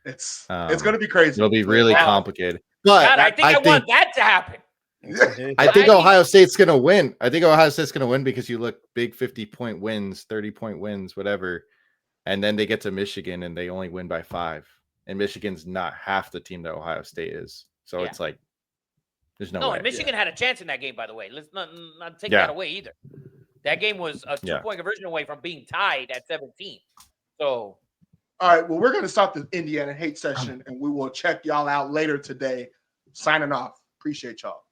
It's going to be crazy. It'll be really complicated. But God, I think I want that to happen. I think Ohio State's going to win. I think Ohio State's going to win because you look big 50-point wins, 30-point wins, whatever. And then they get to Michigan and they only win by 5. And Michigan's not half the team that Ohio State is. So it's like, there's no way. And Michigan had a chance in that game, by the way. Let's not take that away either. That game was a 2-point conversion away from being tied at 17. So, all right. Well, we're going to stop the Indiana hate session, and we will check y'all out later today. Signing off. Appreciate y'all.